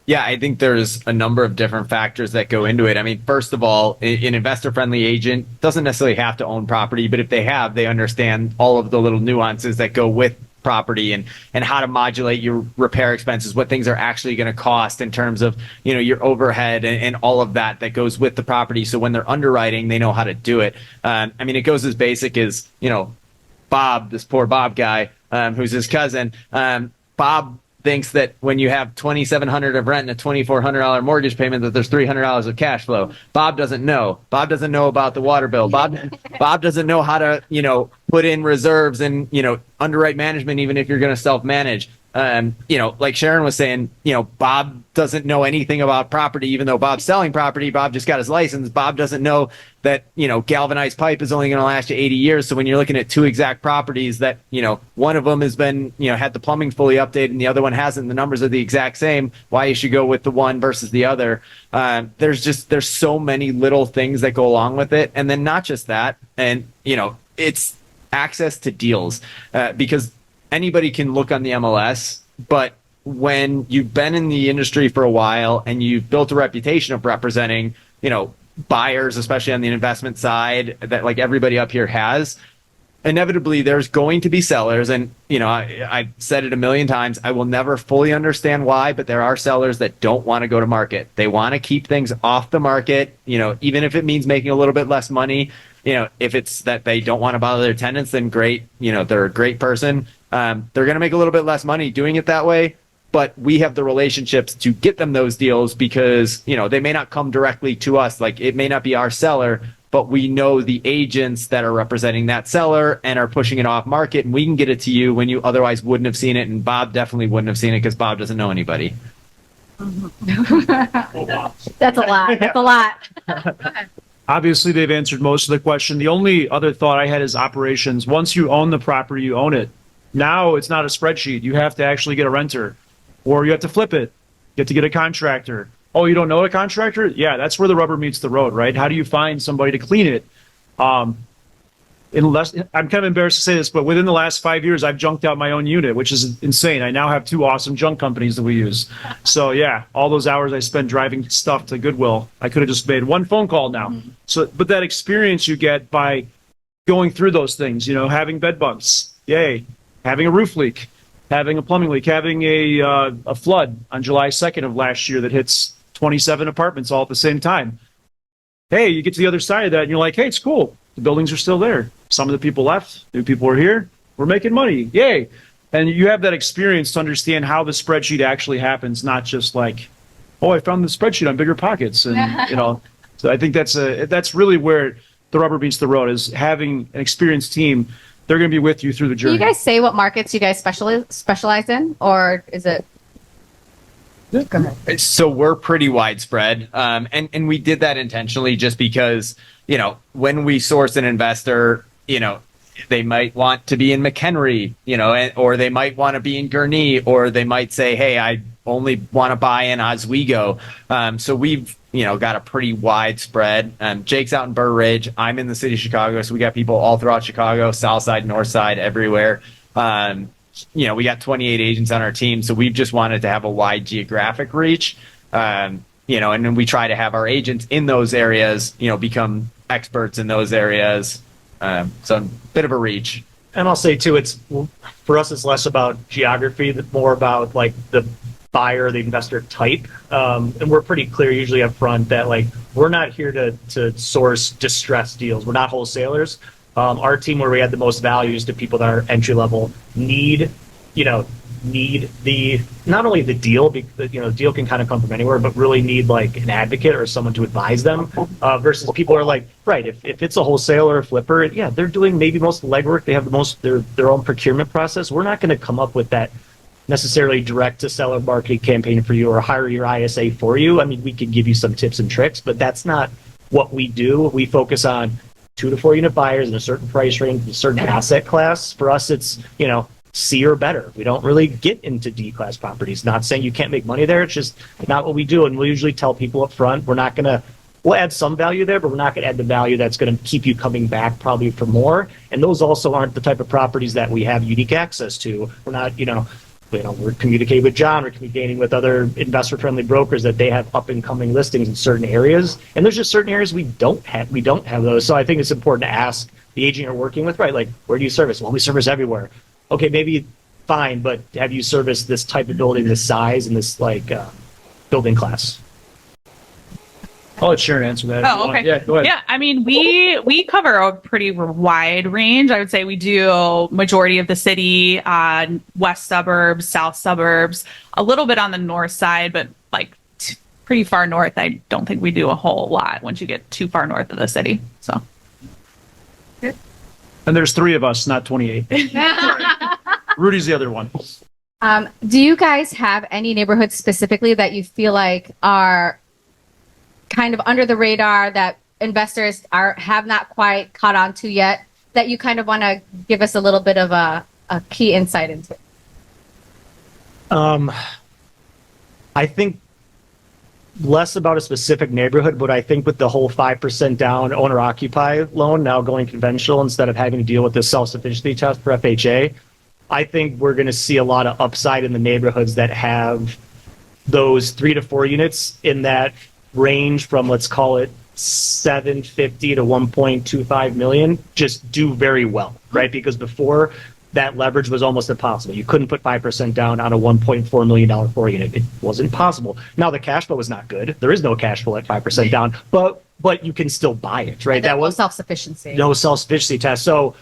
Yeah, I think there's a number of different factors that go into it. I mean, first of all, an investor-friendly agent doesn't necessarily have to own property, but if they have, they understand all of the little nuances that go with property and how to modulate your repair expenses, what things are actually going to cost in terms of, your overhead and all of that goes with the property. So when they're underwriting, they know how to do it. I mean, it goes as basic as, Bob, this poor Bob guy, who's his cousin. Bob thinks that when you have $2,700 of rent and a $2,400 mortgage payment, that there's $300 of cash flow. Bob doesn't know. Bob doesn't know about the water bill. Bob doesn't know how to, put in reserves and, underwrite management, even if you're going to self-manage. Like Sharon was saying, Bob doesn't know anything about property, even though Bob's selling property. Bob just got his license. Bob doesn't know that, galvanized pipe is only going to last you 80 years. So when you're looking at two exact properties that, one of them has been, had the plumbing fully updated and the other one hasn't, the numbers are the exact same, why you should go with the one versus the other. There's so many little things that go along with it. And then not just that, and, it's access to deals, because anybody can look on the MLS, but when you've been in the industry for a while and you've built a reputation of representing, buyers, especially on the investment side, that like everybody up here has, inevitably there's going to be sellers. And, I've said it a million times, I will never fully understand why, but there are sellers that don't want to go to market. They want to keep things off the market, even if it means making a little bit less money. If it's that they don't want to bother their tenants, then great. They're a great person. They're going to make a little bit less money doing it that way. But we have the relationships to get them those deals because, they may not come directly to us. Like it may not be our seller, but we know the agents that are representing that seller and are pushing it off market, and we can get it to you when you otherwise wouldn't have seen it. And Bob definitely wouldn't have seen it because Bob doesn't know anybody. That's a lot. That's a lot. Obviously, they've answered most of the question. The only other thought I had is operations. Once you own the property, you own it. Now it's not a spreadsheet. You have to actually get a renter, or you have to flip it. You have to get a contractor. Oh, you don't know a contractor? Yeah, that's where the rubber meets the road, right? How do you find somebody to clean it? Unless I'm kind of embarrassed to say this, but within the last 5 years, I've junked out my own unit, which is insane. I now have 2 awesome junk companies that we use. So yeah, all those hours I spent driving stuff to Goodwill, I could have just made one phone call now. So, but that experience you get by going through those things, having bed bugs, yay, having a roof leak, having a plumbing leak, having a flood on July 2nd of last year that hits 27 apartments all at the same time. Hey, you get to the other side of that and you're like, hey, it's cool. The buildings are still there. Some of the people left. New people are here. We're making money. Yay. And you have that experience to understand how the spreadsheet actually happens, not just like, oh, I found the spreadsheet on Bigger Pockets. And, so I think that's really where the rubber meets the road, is having an experienced team. They're going to be with you through the Can journey. you guys say what markets you guys specialize in, or is it? Go ahead. So we're pretty widespread. And we did that intentionally just because, when we source an investor, they might want to be in McHenry, or they might want to be in Gurnee, or they might say, hey, I only want to buy in Oswego. So we've, got a pretty widespread. Jake's out in Burr Ridge. I'm in the city of Chicago. So we got people all throughout Chicago, South Side, North Side, everywhere. We got 28 agents on our team, so we've just wanted to have a wide geographic reach, and then we try to have our agents in those areas, become experts in those areas. So a bit of a reach. And I'll say too, for us, it's less about geography, more about like the buyer, the investor type. And we're pretty clear usually up front that like, we're not here to source distressed deals. We're not wholesalers. Our team, where we add the most value, is to people that are entry level, need the, not only the deal, because the deal can kind of come from anywhere, but really need like an advocate or someone to advise them, versus people are like, right, if it's a wholesaler or flipper, yeah, they're doing maybe most of the legwork, they have the most their own procurement process. We're not going to come up with that necessarily direct to seller marketing campaign for you or hire your ISA for you. I mean, we could give you some tips and tricks, but that's not what we do. We focus on 2 to 4 unit buyers in a certain price range, a certain asset class. For us, it's, C or better. We don't really get into D class properties. Not saying you can't make money there. It's just not what we do. And we'll usually tell people up front, we'll add some value there, but we're not going to add the value that's going to keep you coming back probably for more. And those also aren't the type of properties that we have unique access to. We're not, we're communicating with John, we're communicating with other investor-friendly brokers that they have up-and-coming listings in certain areas. And there's just certain areas we don't have those. So I think it's important to ask the agent you're working with, right? Like, where do you service? Well, we service everywhere. Okay, maybe fine, but have you serviced this type of building, this size, and this building class? I'll let Sharon answer that. Oh, okay. Yeah, go ahead. Yeah, I mean, we cover a pretty wide range. I would say we do majority of the city, west suburbs, south suburbs, a little bit on the north side, but like pretty far north. I don't think we do a whole lot once you get too far north of the city. So. And there's 3 of us, not 28. Rudy's the other one. Do you guys have any neighborhoods specifically that you feel like are kind of under the radar that investors have not quite caught on to yet, that you kind of want to give us a little bit of a key insight into? I think less about a specific neighborhood, but I think with the whole 5% down owner occupy loan now going conventional instead of having to deal with this self-sufficiency test for FHA, I think we're going to see a lot of upside in the neighborhoods that have those 3 to 4 units in that range from, let's call it 750 to 1.25 million, just do very well, right? Because before, that leverage was almost impossible. You couldn't put 5% down on a $1.4 million 4 unit. It wasn't possible. Now the cash flow is not good. There is no cash flow at 5% down, but you can still buy it, right? That was self-sufficiency. no self-sufficiency test. So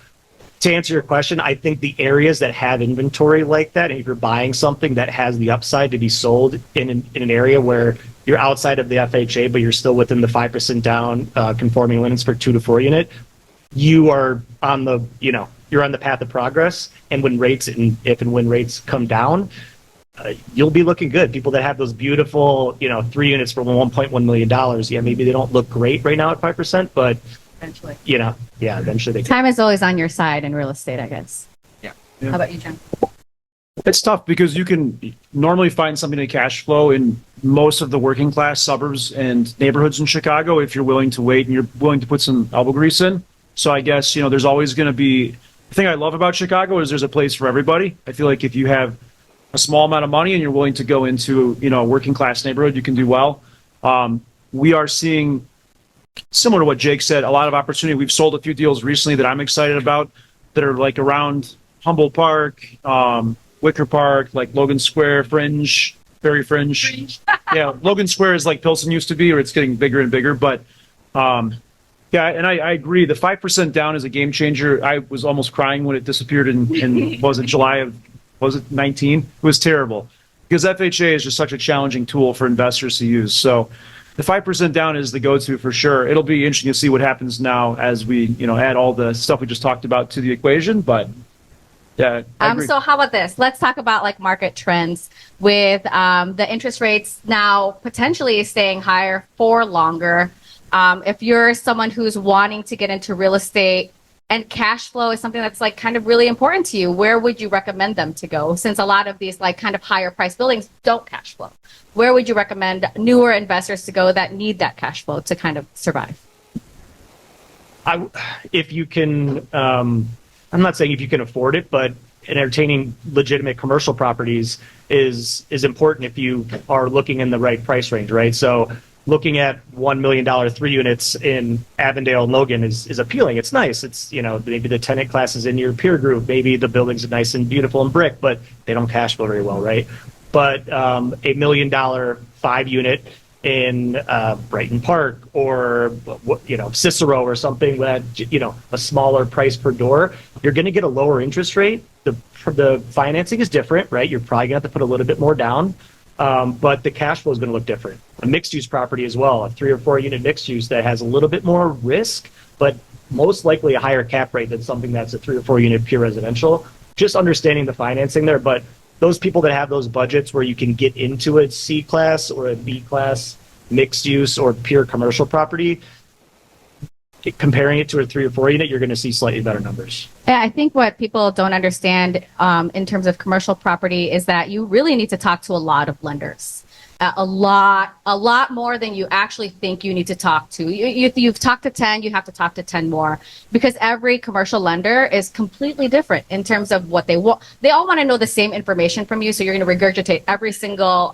to answer your question, I think the areas that have inventory like that, and if you're buying something that has the upside to be sold in an area where you're outside of the FHA, but you're still within the 5% down conforming limits for 2 to 4 unit, you are on the, you're on the path of progress. And when rates, and if and when rates come down, you'll be looking good. People that have those beautiful, 3 units for $1.1 million, yeah, maybe they don't look great right now at 5%, but Eventually. Eventually they can. Time is always on your side in real estate, I guess. Yeah. How about you, John? It's tough because you can normally find something to cash flow in most of the working class suburbs and neighborhoods in Chicago if you're willing to wait and you're willing to put some elbow grease in. So I guess, there's always going to be, the thing I love about Chicago is there's a place for everybody. I feel like if you have a small amount of money and you're willing to go into, a working class neighborhood, you can do well. We are seeing, similar to what Jake said, a lot of opportunity. We've sold a few deals recently that I'm excited about that are like around Humboldt Park, Wicker Park, like Logan Square, Fringe, very Fringe. Yeah, Logan Square is like Pilsen used to be, or it's getting bigger and bigger. But yeah, and I agree. The 5% down is a game changer. I was almost crying when it disappeared in was it July of, was it 19? It was terrible because FHA is just such a challenging tool for investors to use. So the 5% down is the go-to for sure. It'll be interesting to see what happens now as we, add all the stuff we just talked about to the equation. But yeah, I agree. So how about this? Let's talk about like market trends with the interest rates now potentially staying higher for longer. If you're someone who's wanting to get into real estate and cash flow is something that's like kind of really important to you, where would you recommend them to go? Since a lot of these like kind of higher price buildings don't cash flow, where would you recommend newer investors to go that need that cash flow to kind of survive? If you can, I'm not saying if you can afford it, but entertaining legitimate commercial properties is important if you are looking in the right price range, right? So looking at $1 million 3 units in Avondale and Logan is appealing. It's nice. It's, maybe the tenant class is in your peer group. Maybe the buildings are nice and beautiful and brick, but they don't cash flow very well, right? But $1 million 5 unit in Brighton Park or, Cicero or something that, a smaller price per door, you're going to get a lower interest rate. The financing is different, right? You're probably going to have to put a little bit more down. But the cash flow is going to look different. A mixed use property as well, a 3 or 4 unit mixed use that has a little bit more risk, but most likely a higher cap rate than something that's a 3 or 4 unit pure residential. Just understanding the financing there. But those people that have those budgets where you can get into a C class or a B class mixed use or pure commercial property, comparing it to a 3 or 4 unit, you're going to see slightly better numbers. Yeah, I think what people don't understand in terms of commercial property is that you really need to talk to a lot of lenders. A lot more than you actually think you need to talk to. You've talked to 10, you have to talk to 10 more because every commercial lender is completely different in terms of what they want. They all want to know the same information from you, so you're going to regurgitate every single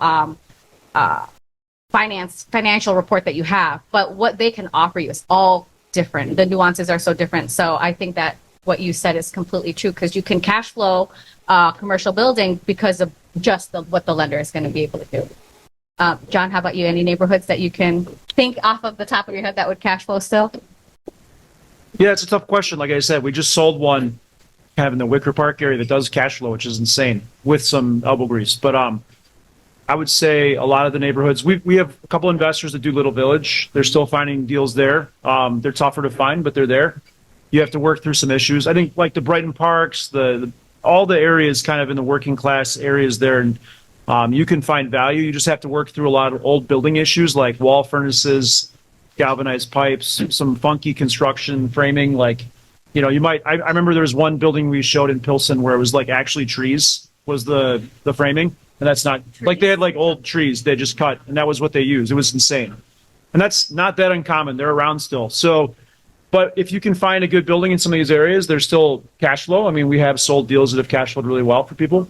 financial report that you have. But what they can offer you is all different. The nuances are so different. So I think that what you said is completely true because you can cash flow commercial building because of just what the lender is going to be able to do. John, how about you? Any neighborhoods that you can think off of the top of your head that would cash flow still? Yeah, it's a tough question. Like I said, we just sold one kind of in the Wicker Park area that does cash flow, which is insane with some elbow grease. But I would say a lot of the neighborhoods, we have a couple investors that do Little Village. They're still finding deals there. They're tougher to find, but they're there. You have to work through some issues. I think like the Brighton Parks, all the areas kind of in the working class areas there, and you can find value. You just have to work through a lot of old building issues like wall furnaces, galvanized pipes, some funky construction framing. Like, you might, I remember there was one building we showed in Pilsen where it was like actually trees was the framing. And that's not like they had like old trees they just cut and that was what they used. It was insane. And that's not that uncommon. They're around still. So But if you can find a good building in some of these areas, there's still cash flow. I mean, we have sold deals that have cash flowed really well for people.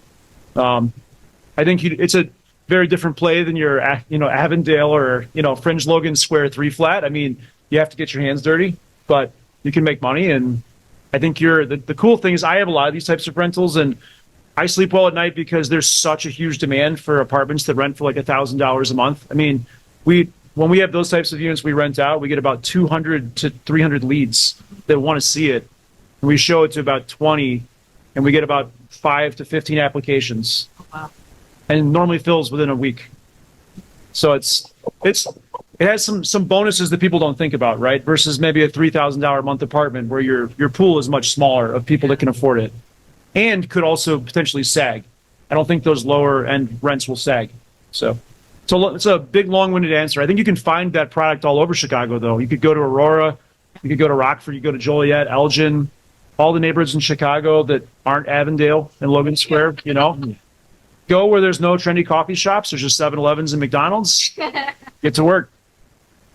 I think it's a very different play than your, Avondale or, Fringe Logan Square 3 flat. I mean, you have to get your hands dirty, but you can make money. And I think the cool thing is I have a lot of these types of rentals, and I sleep well at night because there's such a huge demand for apartments that rent for like $1,000 a month. I mean, when we have those types of units we rent out, we get about 200 to 300 leads that want to see it. And we show it to about 20, and we get about 5 to 15 applications. Wow. And normally fills within a week. So it has some bonuses that people don't think about, right? Versus maybe a $3,000 a month apartment where your pool is much smaller of people that can afford it, and could also potentially sag. I don't think those lower end rents will sag. So it's a big, long-winded answer. I think you can find that product all over Chicago, though. You could go to Aurora, you could go to Rockford, you could go to Joliet, Elgin, all the neighborhoods in Chicago that aren't Avondale and Logan Square, Go where there's no trendy coffee shops. There's just 7-Elevens and McDonald's. Get to work.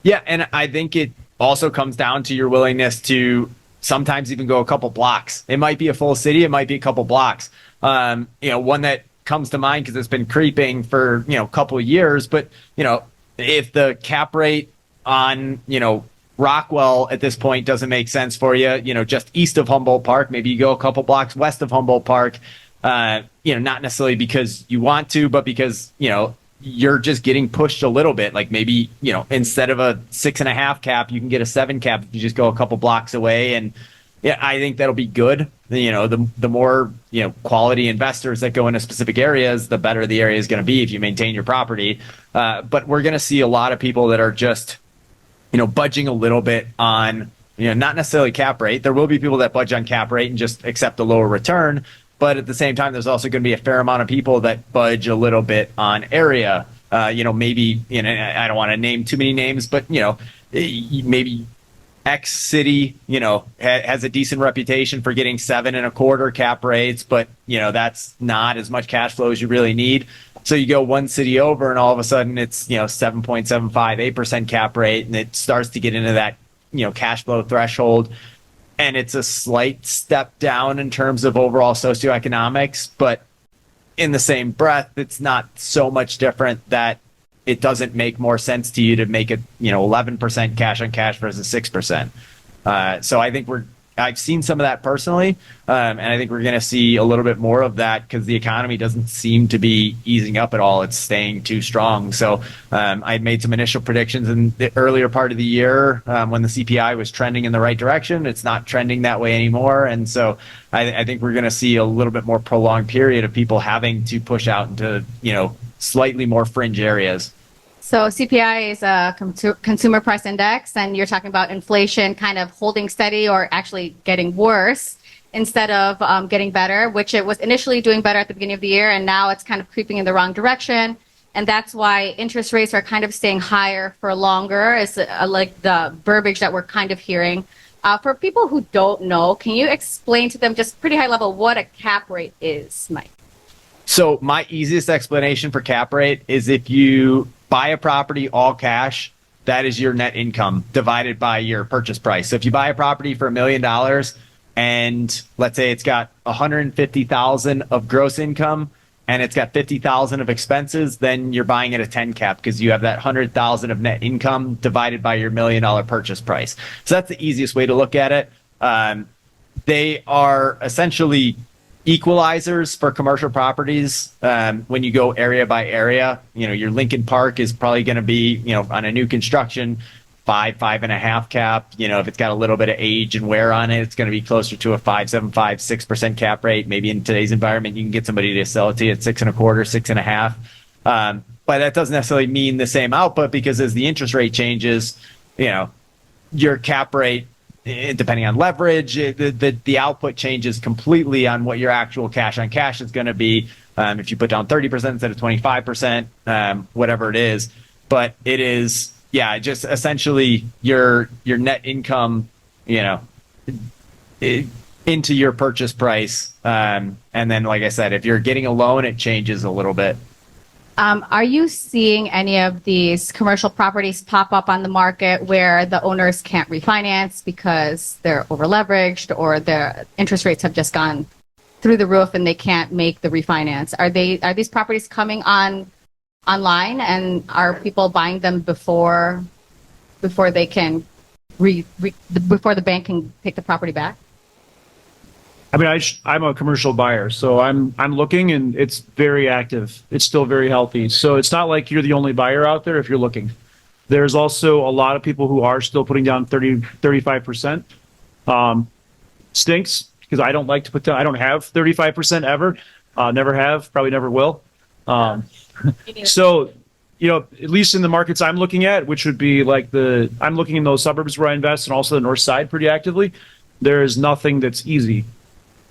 Yeah, and I think it also comes down to your willingness to sometimes even go a couple blocks. It might be a full city, it might be a couple blocks. One that comes to mind because it's been creeping for a couple of years, but if the cap rate on Rockwell at this point doesn't make sense for you, just east of Humboldt Park, maybe you go a couple blocks west of Humboldt Park. Not necessarily because you want to, but because, you're just getting pushed a little bit. Like maybe, instead of a 6.5 cap, you can get a 7 cap if you just go a couple blocks away. And yeah, I think that'll be good. The more, quality investors that go into specific areas, the better the area is going to be if you maintain your property. But we're going to see a lot of people that are just, budging a little bit on, not necessarily cap rate. There will be people that budge on cap rate and just accept a lower return. But at the same time, there's also going to be a fair amount of people that budge a little bit on area. Maybe, I don't want to name too many names, but, maybe X city, has a decent reputation for getting 7.25 cap rates, but, that's not as much cash flow as you really need. So you go one city over and all of a sudden it's, 7.75, 8% cap rate, and it starts to get into that, cash flow threshold. And it's a slight step down in terms of overall socioeconomics, but in the same breath, it's not so much different that it doesn't make more sense to you to make it, 11% cash on cash versus 6%. So I think I've seen some of that personally, and I think we're going to see a little bit more of that because the economy doesn't seem to be easing up at all. It's staying too strong. So I made some initial predictions in the earlier part of the year when the CPI was trending in the right direction. It's not trending that way anymore. And so I think we're going to see a little bit more prolonged period of people having to push out into, slightly more fringe areas. So CPI is a consumer price index, and you're talking about inflation kind of holding steady or actually getting worse instead of getting better, which it was initially doing better at the beginning of the year, and now it's kind of creeping in the wrong direction. And that's why interest rates are kind of staying higher for longer, is like the verbiage that we're kind of hearing. For people who don't know, can you explain to them just pretty high level what a cap rate is, Mike? So my easiest explanation for cap rate is if you buy a property all cash, that is your net income divided by your purchase price. So if you buy a property for $1 million and let's say it's got 150,000 of gross income and it's got 50,000 of expenses, then you're buying at a 10 cap because you have that 100,000 of net income divided by your $1 million purchase price. So that's the easiest way to look at it. They are essentially equalizers for commercial properties. When you go area by area, your Lincoln Park is probably going to be, on a new construction, 5.5 cap. If it's got a little bit of age and wear on it, it's going to be closer to a 5.75, 6% cap rate. Maybe in today's environment, you can get somebody to sell it to you at 6.25, 6.5. But that doesn't necessarily mean the same output because as the interest rate changes, your cap rate, depending on leverage, the output changes completely on what your actual cash on cash is going to be. If you put down 30% instead of 25%, whatever it is. But it is, just essentially your net income, into your purchase price. And then, like I said, if you're getting a loan, it changes a little bit. Are you seeing any of these commercial properties pop up on the market where the owners can't refinance because they're over leveraged or their interest rates have just gone through the roof and they can't make the refinance? Are these properties coming online, and are people buying them before they can before the bank can take the property back? I mean, I'm a commercial buyer, so I'm looking, and it's very active. It's still very healthy. So it's not like you're the only buyer out there if you're looking. There's also a lot of people who are still putting down 35%. Stinks, because I don't like to put down, I don't have 35% ever. Never have, probably never will. So, at least in the markets I'm looking at, which would be like I'm looking in those suburbs where I invest and also the north side pretty actively, there is nothing that's easy.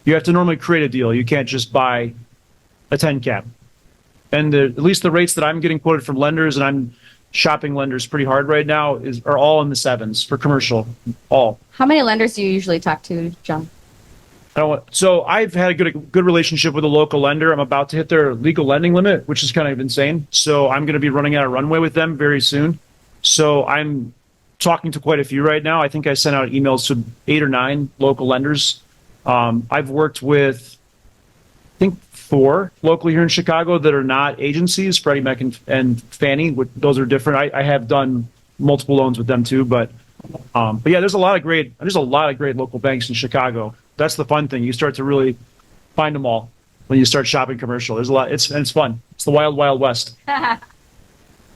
You have to normally create a deal. You can't just buy a 10 cap. And at least the rates that I'm getting quoted from lenders, and I'm shopping lenders pretty hard right now, are all in the 7s for commercial, all. How many lenders do you usually talk to, John? So I've had a good relationship with a local lender. I'm about to hit their legal lending limit, which is kind of insane. So I'm going to be running out of runway with them very soon. So I'm talking to quite a few right now. I think I sent out emails to 8 or 9 local lenders. I've worked with, I think, 4 locally here in Chicago that are not agencies, Freddie Mac and Fannie. Those are different. I have done multiple loans with them too, but yeah, there's a lot of great local banks in Chicago. That's the fun thing. You start to really find them all when you start shopping commercial. There's a lot. It's fun. It's the wild, wild west. Again,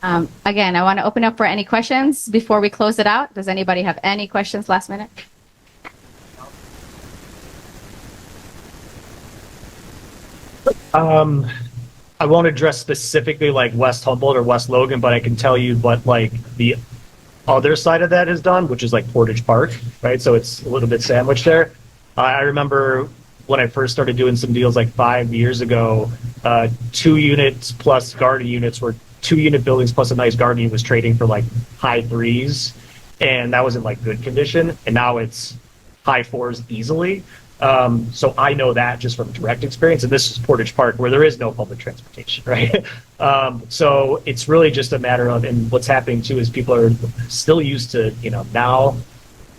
I want to open up for any questions before we close it out. Does anybody have any questions last minute? I won't address specifically like West Humboldt or West Logan, but I can tell you what like the other side of that has done, which is like Portage Park, right? So it's a little bit sandwiched there. I remember when I first started doing some deals like 5 years ago, 2 units plus garden units were 2-unit buildings plus a nice garden unit was trading for like high 3s, and that was in like good condition. And now it's high 4s easily. So I know that just from direct experience, and this is Portage Park where there is no public transportation, right? So it's really just a matter of, and what's happening too is people are still used to, now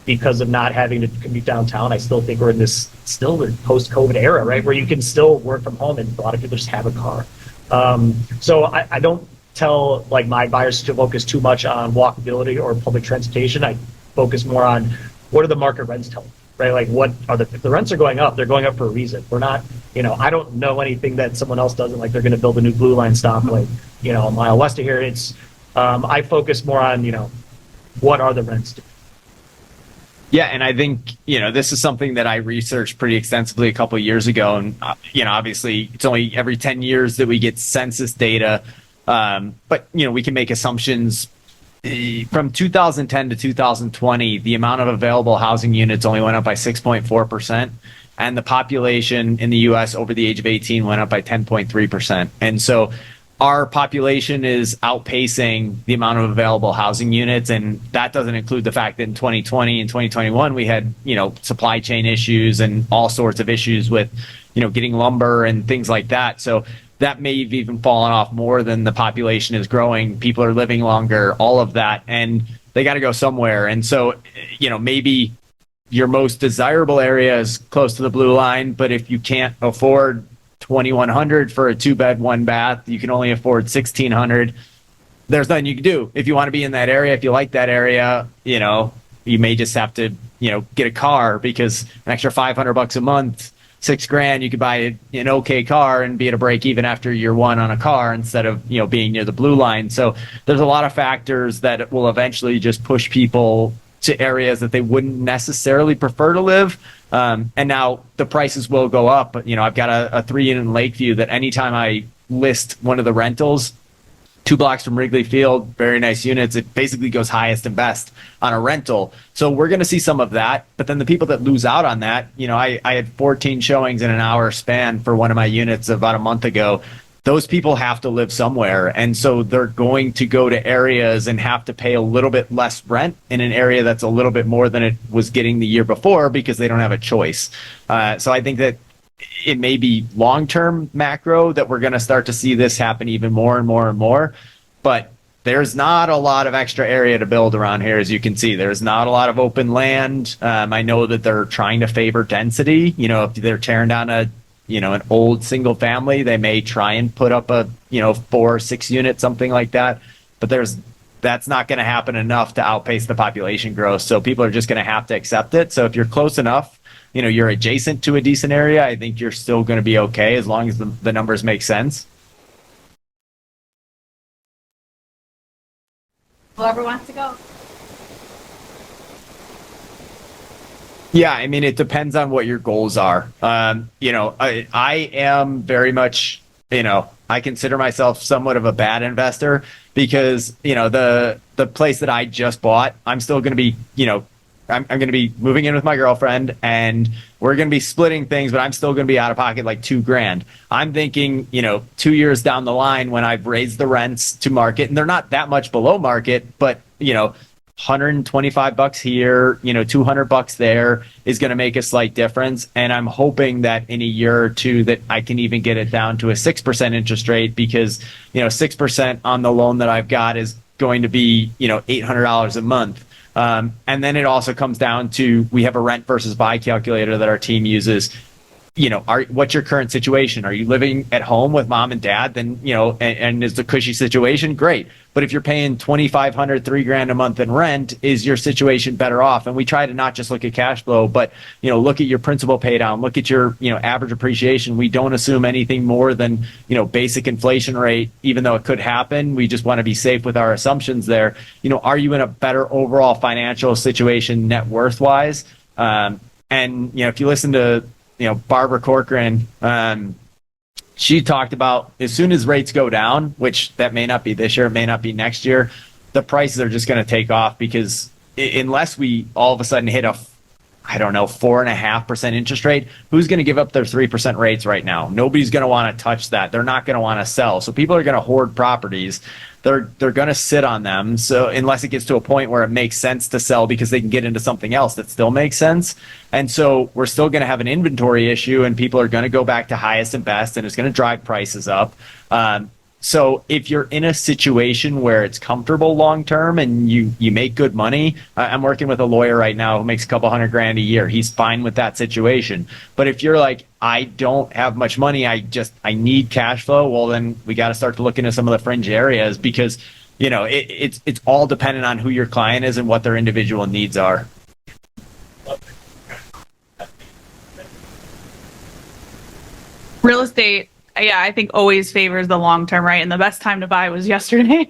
because of not having to commute downtown, I still think we're in this still the post-COVID era, right? Where you can still work from home and a lot of people just have a car. So I don't tell like my buyers to focus too much on walkability or public transportation. I focus more on what are the market rents telling, right? Like what are if the rents are going up, they're going up for a reason. We're not, I don't know anything that someone else doesn't, like they're going to build a new blue line stoplight, a mile west of here. It's, I focus more on, what are the rents doing? Yeah, and I think, this is something that I researched pretty extensively a couple of years ago. And, obviously it's only every 10 years that we get census data. But, we can make assumptions. From 2010 to 2020, the amount of available housing units only went up by 6.4%. And the population in the U.S. over the age of 18 went up by 10.3%. And so our population is outpacing the amount of available housing units. And that doesn't include the fact that in 2020 and 2021, we had, supply chain issues and all sorts of issues with, getting lumber and things like that. So that may have even fallen off more than the population is growing. People are living longer, all of that, and they got to go somewhere. And so, maybe your most desirable area is close to the blue line, but if you can't afford $2,100 for a 2-bed, 1-bath, you can only afford $1,600. There's nothing you can do. If you want to be in that area, if you like that area, you may just have to, get a car, because an extra $500 a month, $6,000, you could buy an okay car and be at a break even after year 1 on a car instead of, being near the blue line. So there's a lot of factors that will eventually just push people to areas that they wouldn't necessarily prefer to live. And now the prices will go up. But, I've got a 3-unit in Lakeview that anytime I list one of the rentals, 2 blocks from Wrigley Field, very nice units, it basically goes highest and best on a rental. So we're going to see some of that. But then the people that lose out on that, I had 14 showings in an hour span for one of my units about a month ago. Those people have to live somewhere. And so they're going to go to areas and have to pay a little bit less rent in an area that's a little bit more than it was getting the year before, because they don't have a choice. So I think that it may be long-term macro that we're going to start to see this happen even more and more and more. But there's not a lot of extra area to build around here, as you can see. There's not a lot of open land. I know that they're trying to favor density. You know, if they're tearing down an old single family, they may try and put up a 4 or 6 unit, something like that. But that's not going to happen enough to outpace the population growth. So people are just going to have to accept it. So if you're close enough, you're adjacent to a decent area, I think you're still going to be okay as long as the numbers make sense. Whoever wants to go. Yeah, I mean, it depends on what your goals are. I am very much, I consider myself somewhat of a bad investor because, the place that I just bought, I'm still going to be, I'm going to be moving in with my girlfriend and we're going to be splitting things, but I'm still going to be out of pocket like $2,000. I'm thinking, 2 years down the line when I've raised the rents to market, and they're not that much below market, but, $125 here, $200 there is going to make a slight difference. And I'm hoping that in a year or two that I can even get it down to a 6% interest rate because, 6% on the loan that I've got is going to be, $800 a month. And then it also comes down to, we have a rent versus buy calculator that our team uses. What's your current situation? Are you living at home with mom and dad? Then, and it's a cushy situation, great. But if you're paying $2,500, $3,000 a month in rent, is your situation better off? And we try to not just look at cash flow, but, look at your principal pay down, look at your, average appreciation. We don't assume anything more than, basic inflation rate, even though it could happen. We just want to be safe with our assumptions there. Are you in a better overall financial situation net worth wise? And, if you listen to, Barbara Corcoran, she talked about as soon as rates go down, which that may not be this year, it may not be next year, the prices are just going to take off because unless we all of a sudden hit a, 4.5% interest rate, who's going to give up their 3% rates right now? Nobody's going to want to touch that. They're not going to want to sell. So people are going to hoard properties. They're going to sit on them. So unless it gets to a point where it makes sense to sell because they can get into something else that still makes sense. And so we're still going to have an inventory issue and people are going to go back to highest and best and it's going to drive prices up. So if you're in a situation where it's comfortable long term and you make good money, I'm working with a lawyer right now who makes a couple $100,000 a year. He's fine with that situation. But if you're like, I don't have much money, I need cash flow, well then we got to start to look into some of the fringe areas because it's all dependent on who your client is and what their individual needs are. Real estate, yeah, I think always favors the long term, right? And the best time to buy was yesterday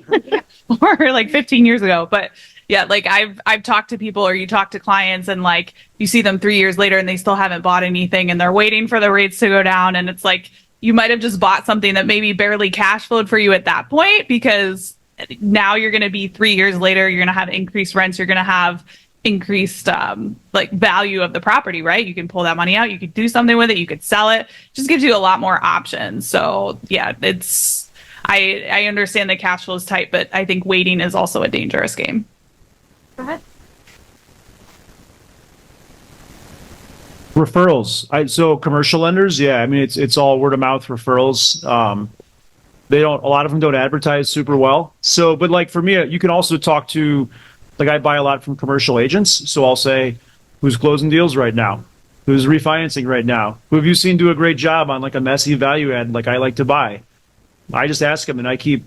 or like 15 years ago. But yeah, like I've talked to people or you talk to clients and like you see them 3 years later and they still haven't bought anything and they're waiting for the rates to go down. And it's like you might have just bought something that maybe barely cash flowed for you at that point because now you're going to be 3 years later, you're going to have increased rents, you're going to have increased like value of the property, right? You can pull that money out, you could do something with it, you could sell it. Just gives you a lot more options. So yeah, it's I understand the cash flow is tight, but I think waiting is also a dangerous game. Go ahead. Referrals. So commercial lenders, yeah, I mean it's all word of mouth referrals. A lot of them don't advertise super well. So, but like for me, you can also talk to, like I buy a lot from commercial agents. So I'll say, who's closing deals right now? Who's refinancing right now? Who have you seen do a great job on like a messy value add like I like to buy? I just ask them and I keep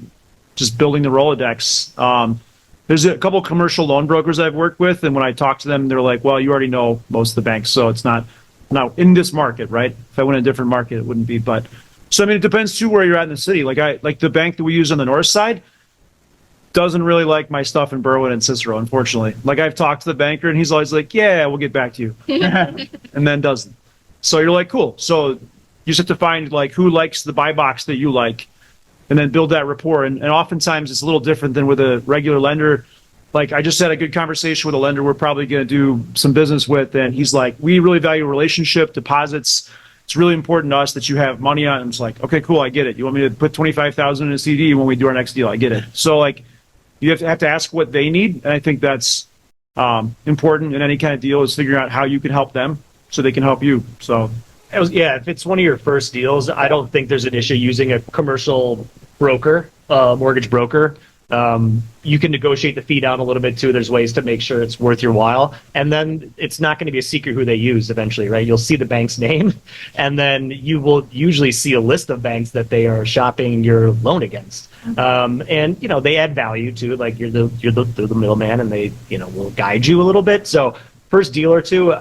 just building the Rolodex. There's a couple commercial loan brokers I've worked with. And when I talk to them, they're like, well, you already know most of the banks. So it's not in this market, right? If I went in a different market, it wouldn't be. But so, I mean, it depends too where you're at in the city. Like the bank that we use on the north side doesn't really like my stuff in Berwyn and Cicero, unfortunately. Like I've talked to the banker and he's always like, yeah, we'll get back to you. And then doesn't. So you're like, cool. So you just have to find like who likes the buy box that you like and then build that rapport. And oftentimes it's a little different than with a regular lender. Like I just had a good conversation with a lender we're probably going to do some business with. And he's like, we really value relationship deposits. It's really important to us that you have money on. And it's like, okay, cool. I get it. You want me to put 25,000 in a CD when we do our next deal? I get it. So like, you have to ask what they need, and I think that's important in any kind of deal is figuring out how you can help them so they can help you. So If it's one of your first deals, I don't think there's an issue using a commercial broker, mortgage broker. You can negotiate the fee down a little bit too. There's ways to make sure it's worth your while. And then it's not going to be a secret who they use eventually, right? You'll see the bank's name, and then you will usually see a list of banks that they are shopping your loan against. And they add value to, like, they're the middleman, and they will guide you a little bit. So first deal or two,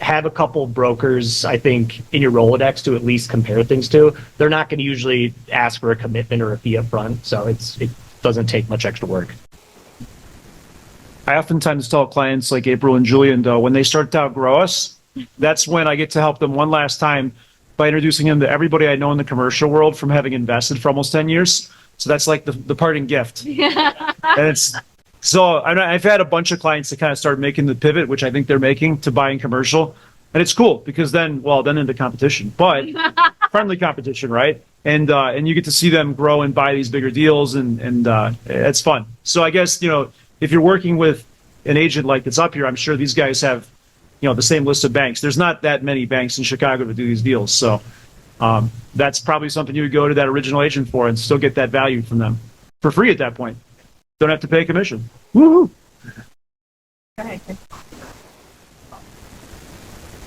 have a couple brokers, I think, in your Rolodex to at least compare things to. They're not going to usually ask for a commitment or a fee up front, so it doesn't take much extra work. I oftentimes tell clients like April and Julian, though, when they start to outgrow us, that's when I get to help them one last time by introducing them to everybody I know in the commercial world from having invested for almost 10 years. So that's like the parting gift. And I've had a bunch of clients that kind of start making the pivot, which I think they're making, to buying commercial. And it's cool because then into competition, but friendly competition, right? And you get to see them grow and buy these bigger deals, and it's fun. So I guess, if you're working with an agent like that's up here, I'm sure these guys have, the same list of banks. There's not that many banks in Chicago to do these deals. So that's probably something you would go to that original agent for and still get that value from them for free at that point. Don't have to pay commission. Woohoo!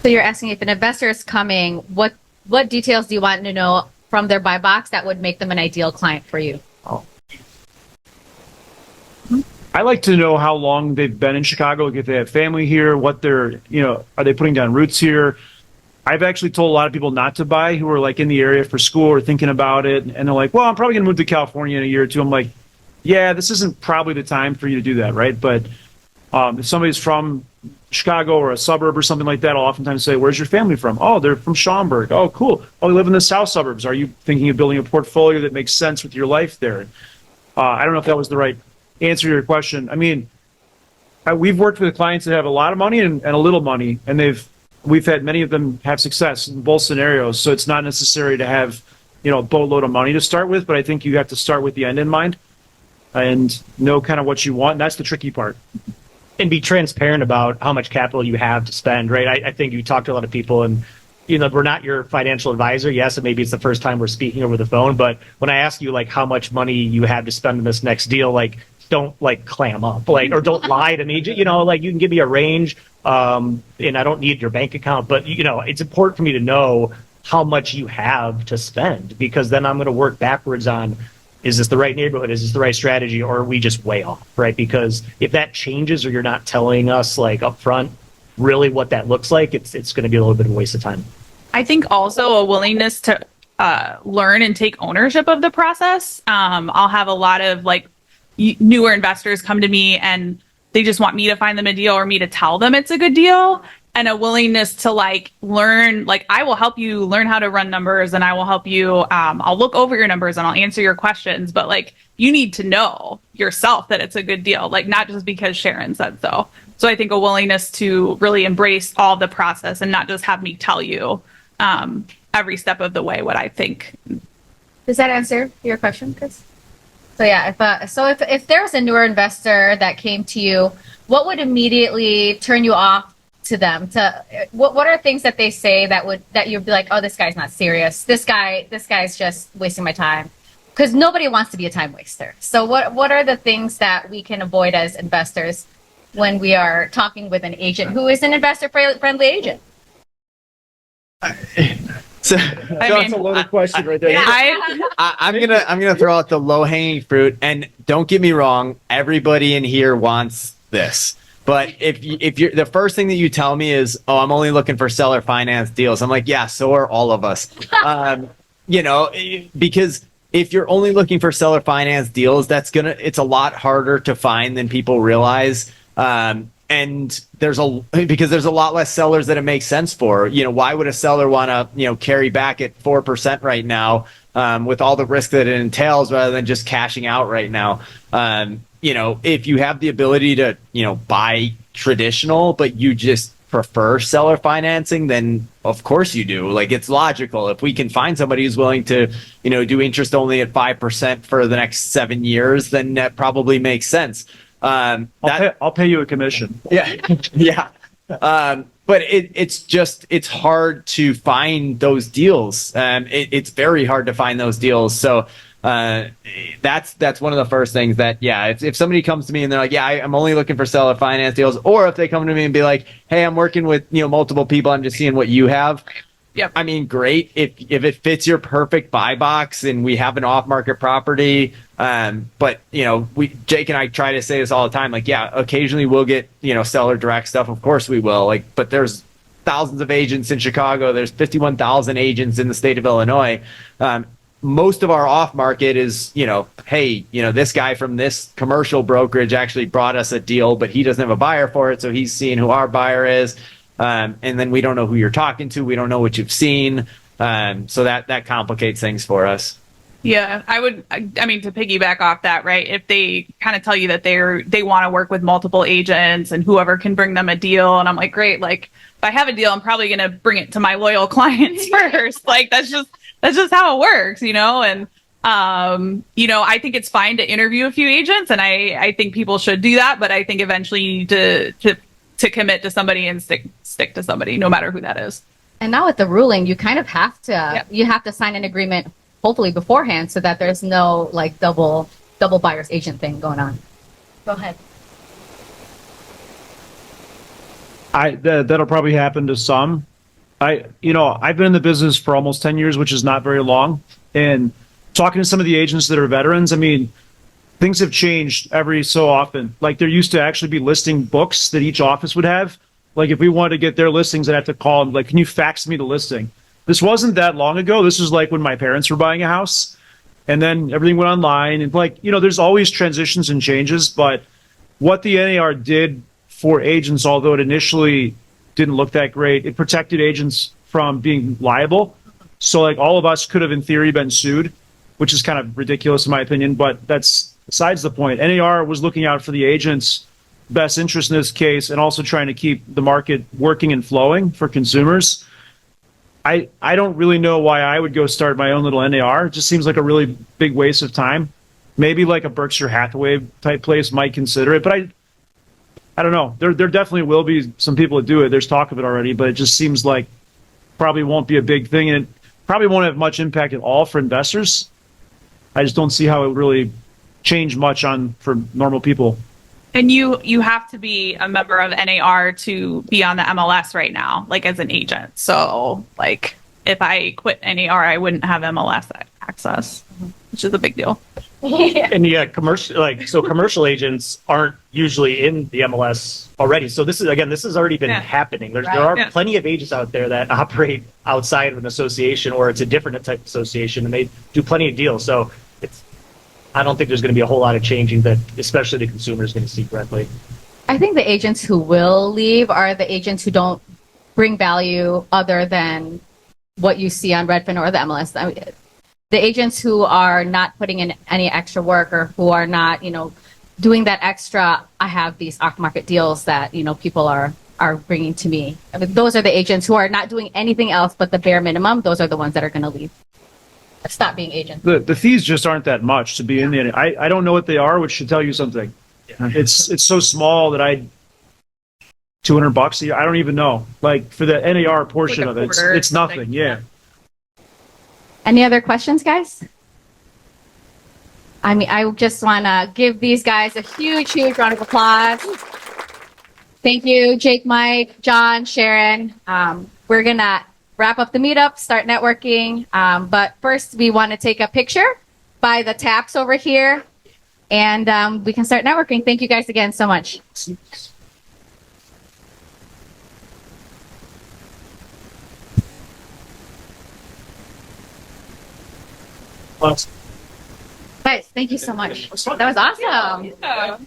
So you're asking if an investor is coming, what details do you want to know from their buy box that would make them an ideal client for you? I like to know how long they've been in Chicago, if they have family here, what they're, are they putting down roots here? I've actually told a lot of people not to buy who are like in the area for school or thinking about it. And they're like, well, I'm probably going to move to California in a year or two. I'm like, yeah, this isn't probably the time for you to do that, right? But if somebody's from Chicago or a suburb or something like that, I'll oftentimes say, where's your family from? Oh, they're from Schaumburg. Oh, cool. Oh, they live in the south suburbs. Are you thinking of building a portfolio that makes sense with your life there? I don't know if that was the right answer to your question. I mean, we've worked with clients that have a lot of money and a little money, and we've had many of them have success in both scenarios. So it's not necessary to have, a boatload of money to start with, but I think you have to start with the end in mind and know kind of what you want. And that's the tricky part. And be transparent about how much capital you have to spend, right? I think you talk to a lot of people, and we're not your financial advisor. Yes, and maybe it's the first time we're speaking over the phone, but when I ask you like how much money you have to spend in this next deal, like, don't like clam up, like, or don't lie to me. Like, you can give me a range, and I don't need your bank account, but it's important for me to know how much you have to spend, because then I'm going to work backwards on, is this the right neighborhood? Is this the right strategy? Or are we just way off, right? Because if that changes, or you're not telling us like up front really what that looks like, it's going to be a little bit of a waste of time. I think also a willingness to learn and take ownership of the process. I'll have a lot of like newer investors come to me and they just want me to find them a deal or me to tell them it's a good deal, and a willingness to like learn, like I will help you learn how to run numbers, and I will help you, I'll look over your numbers and I'll answer your questions, but like you need to know yourself that it's a good deal, like not just because Sharon said so. So I think a willingness to really embrace all the process and not just have me tell you every step of the way what I think. Does that answer your question, Chris? So yeah, if there was a newer investor that came to you, what would immediately turn you off to them? What are things that they say that you'd be like, oh, this guy's not serious. This guy's just wasting my time, because nobody wants to be a time waster. So what are the things that we can avoid as investors when we are talking with an agent who is an investor friendly agent? That's a loaded question right there. I'm gonna throw out the low hanging fruit, and don't get me wrong, everybody in here wants this. But if you're the first thing that you tell me is, oh, I'm only looking for seller finance deals, I'm like, yeah, so are all of us. Because if you're only looking for seller finance deals, it's a lot harder to find than people realize. And because there's a lot less sellers that it makes sense for. Why would a seller want to, carry back at 4% right now, with all the risk that it entails, rather than just cashing out right now? If you have the ability to, buy traditional, but you just prefer seller financing, then of course you do. Like, it's logical. If we can find somebody who's willing to, do interest only at 5% for the next 7 years, then that probably makes sense. I'll pay you a commission. Yeah. But it's hard to find those deals. It's very hard to find those deals. So that's one of the first things that, yeah, if somebody comes to me and they're like, yeah, I'm only looking for seller finance deals, or if they come to me and be like, hey, I'm working with, multiple people, I'm just seeing what you have. Yep. I mean, great. If it fits your perfect buy box and we have an off market property, but Jake and I try to say this all the time, like, yeah, occasionally we'll get, seller direct stuff. Of course we will, but there's thousands of agents in Chicago. There's 51,000 agents in the state of Illinois. Most of our off market is, hey, this guy from this commercial brokerage actually brought us a deal, but he doesn't have a buyer for it. So he's seeing who our buyer is. And then we don't know who you're talking to. We don't know what you've seen. So that complicates things for us. Yeah, I mean, to piggyback off that, right? If they kind of tell you that they want to work with multiple agents and whoever can bring them a deal, and I'm like, great, if I have a deal, I'm probably going to bring it to my loyal clients first. That's just how it works, And, I think it's fine to interview a few agents, and I think people should do that. But I think eventually you need to commit to somebody and stick to somebody, no matter who that is. And now with the ruling, you kind of have to, you have to sign an agreement, hopefully beforehand, so that there's no double buyer's agent thing going on. Go ahead. That'll probably happen to some. I've been in the business for almost 10 years, which is not very long. And talking to some of the agents that are veterans, I mean, things have changed every so often. There used to actually be listing books that each office would have. If we wanted to get their listings, I'd have to call them, can you fax me the listing? This wasn't that long ago. This was when my parents were buying a house. And then everything went online. And there's always transitions and changes. But what the NAR did for agents, although it initially didn't look that great, it protected agents from being liable. So all of us could have in theory been sued, which is kind of ridiculous in my opinion, but that's besides the point. NAR was looking out for the agent's best interest in this case and also trying to keep the market working and flowing for consumers. I don't really know why I would go start my own little NAR. It just seems like a really big waste of time. Maybe a Berkshire Hathaway type place might consider it, but I don't know. There definitely will be some people that do it. There's talk of it already, but it just seems like probably won't be a big thing, and it probably won't have much impact at all for investors. I just don't see how it would really change much for normal people. And you have to be a member of NAR to be on the MLS right now, as an agent. So if I quit NAR, I wouldn't have MLS access, which is a big deal. And yeah, commercial agents aren't usually in the MLS already. So this has already been happening. There are plenty of agents out there that operate outside of an association, or it's a different type of association, and they do plenty of deals. So I don't think there's going to be a whole lot of changing that, especially the consumer is going to see correctly. I think the agents who will leave are the agents who don't bring value other than what you see on Redfin or the MLS. The agents who are not putting in any extra work, or who are not, doing that extra, I have these off-market deals that, people are bringing to me. I mean, those are the agents who are not doing anything else but the bare minimum. Those are the ones that are going to leave. Stop being agents. The fees just aren't that much to be in the. I don't know what they are, which should tell you something. It's so small that $200 a year. I don't even know. For the NAR portion of it, it's nothing. Yeah. Any other questions, guys? I mean, I just want to give these guys a huge round of applause. Thank you, Jake, Mike, John, Sharon. We're going to wrap up the meetup, start networking. But first, we want to take a picture by the taps over here, and we can start networking. Thank you guys again so much. Guys, thank you so much. That was awesome. Yeah.